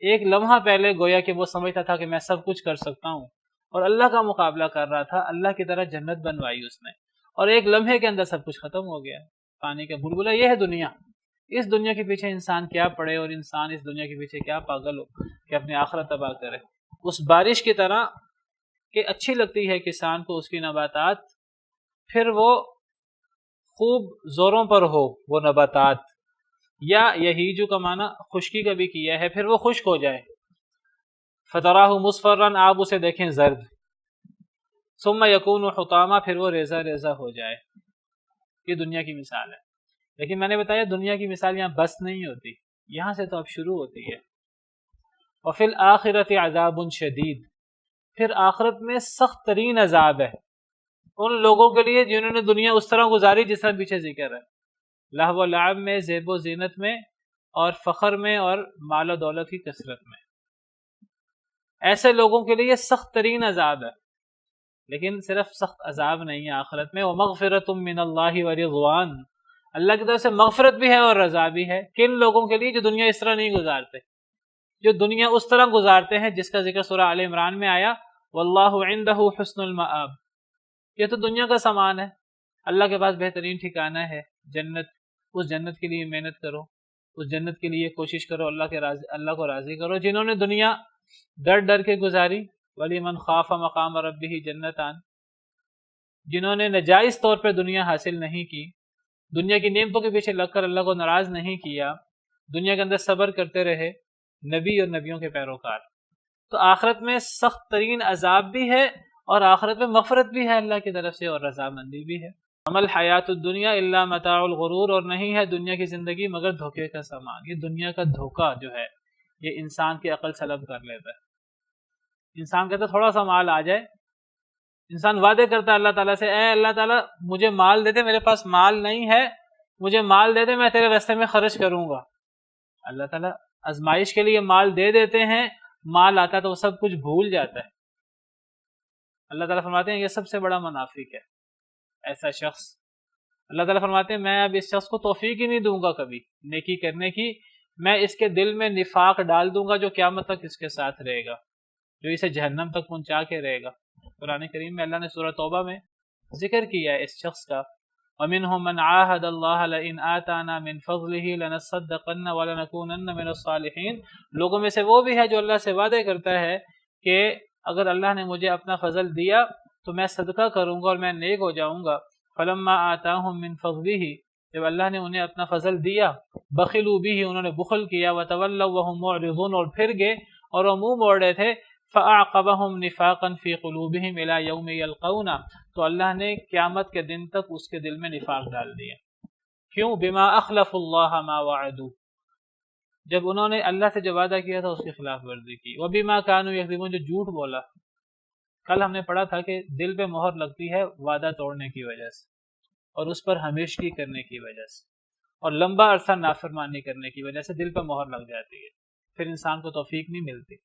ایک لمحہ پہلے گویا کہ وہ سمجھتا تھا کہ میں سب کچھ کر سکتا ہوں اور اللہ کا مقابلہ کر رہا تھا. اللہ کی طرح جنت بنوائی اس نے اور ایک لمحے کے اندر سب کچھ ختم ہو گیا. پانی کا بلبلہ. یہ ہے دنیا. اس دنیا کے پیچھے انسان کیا پڑے اور انسان اس دنیا کے پیچھے کیا پاگل ہو کہ اپنی آخرت تباہ کرے. اس بارش کی طرح کہ اچھی لگتی ہے کسان کو اس کی نباتات، پھر وہ خوب زوروں پر ہو وہ نباتات، یا یہی جو کا معنی خشکی کا بھی کیا ہے، پھر وہ خشک ہو جائے. فتراہ مصفرن، آپ اسے دیکھیں زرد. ثم یکون حطاما، پھر وہ ریزہ ریزہ ہو جائے. یہ دنیا کی مثال ہے. لیکن میں نے بتایا دنیا کی مثال یہاں بس نہیں ہوتی، یہاں سے تو اب شروع ہوتی ہے. وفی الآخرۃ عذاب شدید، پھر آخرت میں سخت ترین عذاب ہے ان لوگوں کے لیے جنہوں نے دنیا اس طرح گزاری جس طرح پیچھے ذکر ہے، لہو و لعب میں، زیب و زینت میں، اور فخر میں، اور مال و دولت کی کثرت میں. ایسے لوگوں کے لیے سخت ترین عذاب ہے. لیکن صرف سخت عذاب نہیں ہے آخرت میں. وَمَغْفِرَةٌ مِّنَ اللَّهِ وَرِضْوَانٌ، اللہ کی طرف سے مغفرت بھی ہے اور رضا بھی ہے. کن لوگوں کے لیے؟ جو دنیا اس طرح نہیں گزارتے، جو دنیا اس طرح گزارتے ہیں جس کا ذکر سورہ آل عمران میں آیا، وَاللَّهُ عِندَهُ حُسْنُ الْمَآبِ. یہ تو دنیا کا سامان ہے، اللہ کے پاس بہترین ٹھکانہ ہے جنت. اس جنت کے لیے محنت کرو، اس جنت کے لیے کوشش کرو، اللہ کو راضی کرو. جنہوں نے دنیا ڈر ڈر کے گزاری، وَلِمَنْ خَافَ مَقَامَ رَبِّهِ جَنَّتَانِ، جنہوں نے ناجائز طور پہ دنیا حاصل نہیں کی، دنیا کی نعمتوں کے پیچھے لگ کر اللہ کو ناراض نہیں کیا، دنیا کے اندر صبر کرتے رہے نبی اور نبیوں کے پیروکار، تو آخرت میں سخت ترین عذاب بھی ہے اور آخرت میں مغفرت بھی ہے اللہ کی طرف سے اور رضامندی بھی ہے۔ عمل حیات الدنیا الا متاع الغرور، اور نہیں ہے دنیا کی زندگی مگر دھوکے کا سامان۔ یہ دنیا کا دھوکہ جو ہے یہ انسان کی عقل سلب کر لیتا ہے۔ انسان کہتا ہے تھوڑا سا مال آ جائے، انسان وعدے کرتا ہے اللہ تعالیٰ سے، اے اللہ تعالیٰ مجھے مال دے دے، میرے پاس مال نہیں ہے، مجھے مال دے دے، میں تیرے راستے میں خرچ کروں گا۔ اللہ تعالیٰ آزمائش کے لیے مال دے دیتے ہیں، مال آتا ہے تو وہ سب کچھ بھول جاتا ہے۔ اللہ تعالیٰ فرماتے ہیں یہ سب سے بڑا منافق ہے ایسا شخص۔ اللہ تعالیٰ فرماتے ہیں میں اب اس شخص کو توفیق ہی نہیں دوں گا کبھی نیکی کرنے کی، میں اس کے دل میں نفاق ڈال دوں گا جو قیامت تک اس کے ساتھ رہے گا، جو اسے جہنم تک پہنچا کے رہے گا۔ قرآن کریم میں اللہ نے سورہ توبہ میں ذکر کیا ہے اس شخص کا، وَمِنْهُمْ مَنْ عَاهَدَ اللَّهَ لَئِنْ آتَانَا مِنْ فَضْلِهِ لَنَصَّدَّقَنَّ وَلَنَكُونَنَّ مِنَ الصَّالِحِينَ۔ لوگوں میں سے وہ بھی ہے جو اللہ سے وعدے کرتا ہے کہ اگر اللہ نے مجھے اپنا فضل دیا تو میں صدقہ کروں گا اور میں نیک ہو جاؤں گا۔ فَلَمَّا آتَاهُمْ مِنْ فَضْلِهِ، جب اللہ نے انہیں اپنا فضل دیا، بخلوا بِهِ، انہوں نے بخل کیا، وَتَوَلَّوْا وَهُمْ مُعْرِضُونَ، اور پھر گئے اور وہ منہ موڑ رہے تھے، فَأَعْقَبَهُمْ نِفَاقًا فِي قُلُوبِهِمْ إِلَى يَوْمِ يَلْقَوْنَ، تو اللہ نے قیامت کے دن تک اس کے دل میں نفاق ڈال دیا۔ کیوں؟ بِمَا أَخْلَفُوا اللَّهَ مَا وَعَدُوا، جب انہوں نے اللہ سے جو وعدہ کیا تھا اس کی خلاف ورزی کی، وَبِمَا كَانُوا يَكْذِبُونَ، جو جھوٹ بولا۔ کل ہم نے پڑھا تھا کہ دل پہ مہر لگتی ہے وعدہ توڑنے کی وجہ سے اور اس پر ہمیشگی کرنے کی وجہ سے، اور لمبا عرصہ نافرمانی کرنے کی وجہ سے دل پہ مہر لگ جاتی ہے، پھر انسان کو توفیق نہیں ملتی۔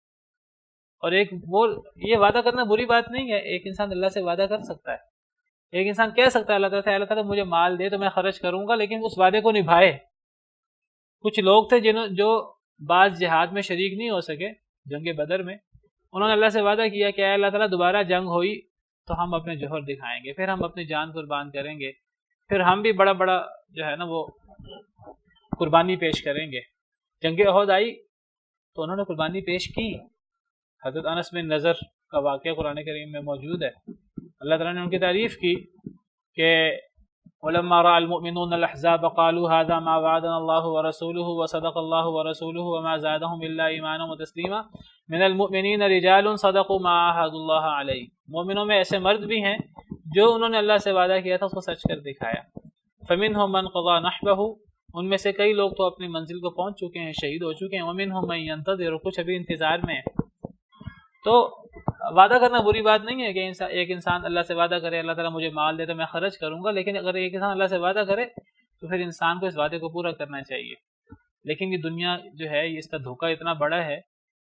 اور ایک وہ یہ وعدہ کرنا بری بات نہیں ہے، ایک انسان اللہ سے وعدہ کر سکتا ہے، ایک انسان کہہ سکتا ہے اللہ تعالیٰ سے، اللہ تعالیٰ مجھے مال دے تو میں خرچ کروں گا، لیکن اس وعدے کو نبھائے۔ کچھ لوگ تھے جو بعض جہاد میں شریک نہیں ہو سکے، جنگ بدر میں، انہوں نے اللہ سے وعدہ کیا کہ اے اللہ تعالیٰ دوبارہ جنگ ہوئی تو ہم اپنے جوہر دکھائیں گے، پھر ہم اپنی جان قربان کریں گے، پھر ہم بھی بڑا بڑا جو ہے نا وہ قربانی پیش کریں گے۔ جنگ احد آئی تو انہوں نے قربانی پیش کی۔ حضرت انس بن نضر کا واقعہ قرآن کریم میں موجود ہے، اللہ تعالیٰ نے ان کی تعریف کی کہ وَلَمَّا رَأَى الْمُؤْمِنُونَ الْأَحْزَابَ قَالُوا هَذَا مَا وَعَدَنَا اللَّهُ وَرَسُولُهُ وَصَدَقَ اللَّهُ وَرَسُولُهُ وَمَا زَادَهُمْ إِلَّا إِيمَانًا وَتَسْلِيمًا مِنَ الْمُؤْمِنِينَ رِجَالٌ صَدَقُوا مَا عَاهَدُوا اللَّهَ عَلَيْهِ، مومنوں میں ایسے مرد بھی ہیں جو انہوں نے اللہ سے وعدہ کیا تھا اس کو سچ کر دکھایا۔ فَمِنْهُمْ مَنْ قَضَى نَحْبَهُ، ان میں سے کئی لوگ تو اپنی منزل کو پہنچ چکے ہیں، شہید ہو چکے ہیں، وَمِنْهُمْ مَنْ يَنْتَظِرُ، کچھ ابھی انتظار میں ہیں۔ تو وعدہ کرنا بری بات نہیں ہے کہ ایک انسان اللہ سے وعدہ کرے اللہ تعالیٰ مجھے مال دے تو میں خرچ کروں گا، لیکن اگر ایک انسان اللہ سے وعدہ کرے تو پھر انسان کو اس وعدے کو پورا کرنا چاہیے۔ لیکن یہ دنیا جو ہے اس کا دھوکہ اتنا بڑا ہے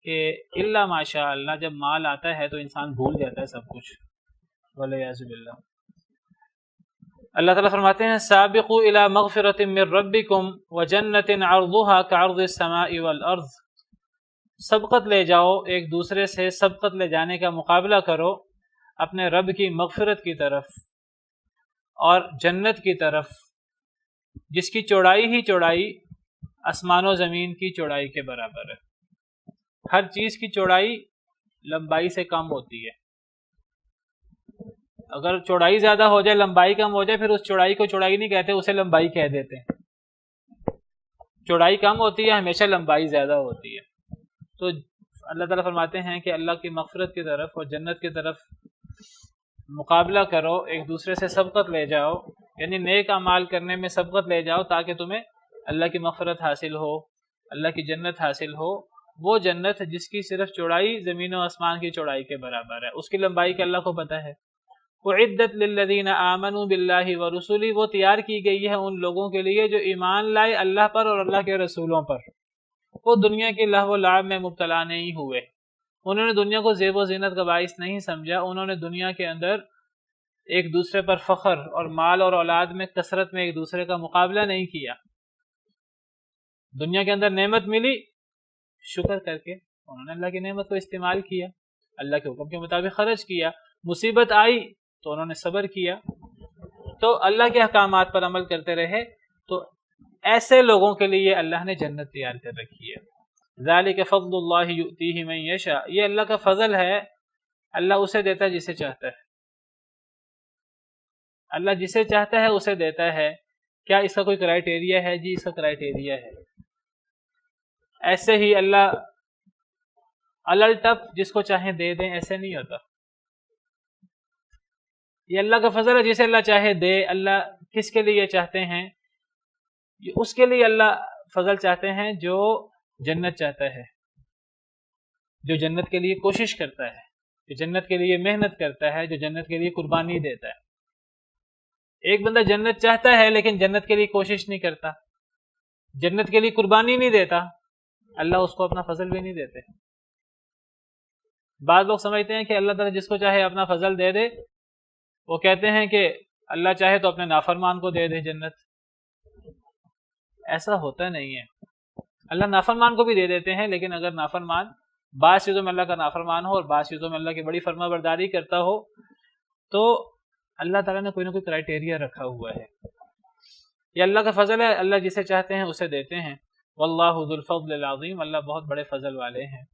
کہ الا ماشاء اللہ جب مال آتا ہے تو انسان بھول جاتا ہے سب کچھ، والعیاذ باللہ۔ اللہ تعالیٰ فرماتے ہیں سابقوا الی مغفرۃ من ربکم وجنۃ عرضها كعرض السماء والارض، سبقت لے جاؤ ایک دوسرے سے، سبقت لے جانے کا مقابلہ کرو اپنے رب کی مغفرت کی طرف اور جنت کی طرف جس کی چوڑائی ہی چوڑائی آسمان و زمین کی چوڑائی کے برابر ہے۔ ہر چیز کی چوڑائی لمبائی سے کم ہوتی ہے، اگر چوڑائی زیادہ ہو جائے لمبائی کم ہو جائے پھر اس چوڑائی کو چوڑائی نہیں کہتے، اسے لمبائی کہہ دیتے ہیں۔ چوڑائی کم ہوتی ہے ہمیشہ لمبائی زیادہ ہوتی ہے۔ تو اللہ تعالیٰ فرماتے ہیں کہ اللہ کی مغفرت کی طرف اور جنت کی طرف مقابلہ کرو، ایک دوسرے سے سبقت لے جاؤ، یعنی نیک اعمال کرنے میں سبقت لے جاؤ تاکہ تمہیں اللہ کی مغفرت حاصل ہو، اللہ کی جنت حاصل ہو، وہ جنت جس کی صرف چوڑائی زمین و آسمان کی چوڑائی کے برابر ہے، اس کی لمبائی کا اللہ کو پتہ ہے۔ اعدت للذین آمنوا باللہ ورسلہ، وہ تیار کی گئی ہے ان لوگوں کے لیے جو ایمان لائے اللہ پر اور اللہ کے رسولوں پر، وہ دنیا کے لہو و لعب میں مبتلا نہیں ہوئے، انہوں نے دنیا کو زیب و زینت کا باعث نہیں سمجھا، انہوں نے دنیا کے اندر ایک دوسرے پر فخر اور مال اور اولاد میں کثرت میں ایک دوسرے کا مقابلہ نہیں کیا۔ دنیا کے اندر نعمت ملی، شکر کر کے انہوں نے اللہ کی نعمت کو استعمال کیا، اللہ کے حکم کے مطابق خرچ کیا، مصیبت آئی تو انہوں نے صبر کیا، تو اللہ کے احکامات پر عمل کرتے رہے، تو ایسے لوگوں کے لیے اللہ نے جنت تیار کر رکھی ہے۔ ذالک فضل اللہ یؤتیہ من یشاء، یہ اللہ کا فضل ہے، اللہ اسے دیتا ہے جسے چاہتا ہے، اللہ جسے چاہتا ہے اسے دیتا ہے۔ کیا اس کا کوئی کرائٹیریا ہے؟ جی اس کا کرائٹیریا ہے۔ ایسے ہی اللہ الل ٹپ جس کو چاہیں دے دیں، ایسے نہیں ہوتا۔ یہ اللہ کا فضل ہے، جسے اللہ چاہے دے۔ اللہ کس کے لیے چاہتے ہیں؟ اس کے لیے اللہ فضل چاہتے ہیں جو جنت چاہتا ہے، جو جنت کے لیے کوشش کرتا ہے، جو جنت کے لیے محنت کرتا ہے، جو جنت کے لیے قربانی دیتا ہے۔ ایک بندہ جنت چاہتا ہے لیکن جنت کے لیے کوشش نہیں کرتا، جنت کے لیے قربانی نہیں دیتا، اللہ اس کو اپنا فضل بھی نہیں دیتے۔ بعض لوگ سمجھتے ہیں کہ اللہ تعالیٰ جس کو چاہے اپنا فضل دے دے، وہ کہتے ہیں کہ اللہ چاہے تو اپنے نافرمان کو دے دے جنت۔ ایسا ہوتا نہیں ہے، اللہ نافرمان کو بھی دے دیتے ہیں، لیکن اگر نافرمان بعض چیزوں میں اللہ کا نافرمان ہو اور بعض چیزوں میں اللہ کی بڑی فرما برداری کرتا ہو، تو اللہ تعالیٰ نے کوئی نہ کوئی کرائٹیریا رکھا ہوا ہے۔ یہ اللہ کا فضل ہے، اللہ جسے چاہتے ہیں اسے دیتے ہیں۔ واللہ ذو الفضل العظیم، اللہ بہت بڑے فضل والے ہیں۔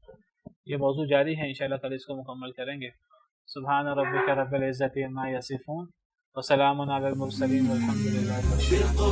یہ موضوع جاری ہے، انشاءاللہ کل اس کو مکمل کریں گے۔ سبحان ربک رب العزت عما یصفون وسلام علی المرسلین والحمد للہ رب العالمین۔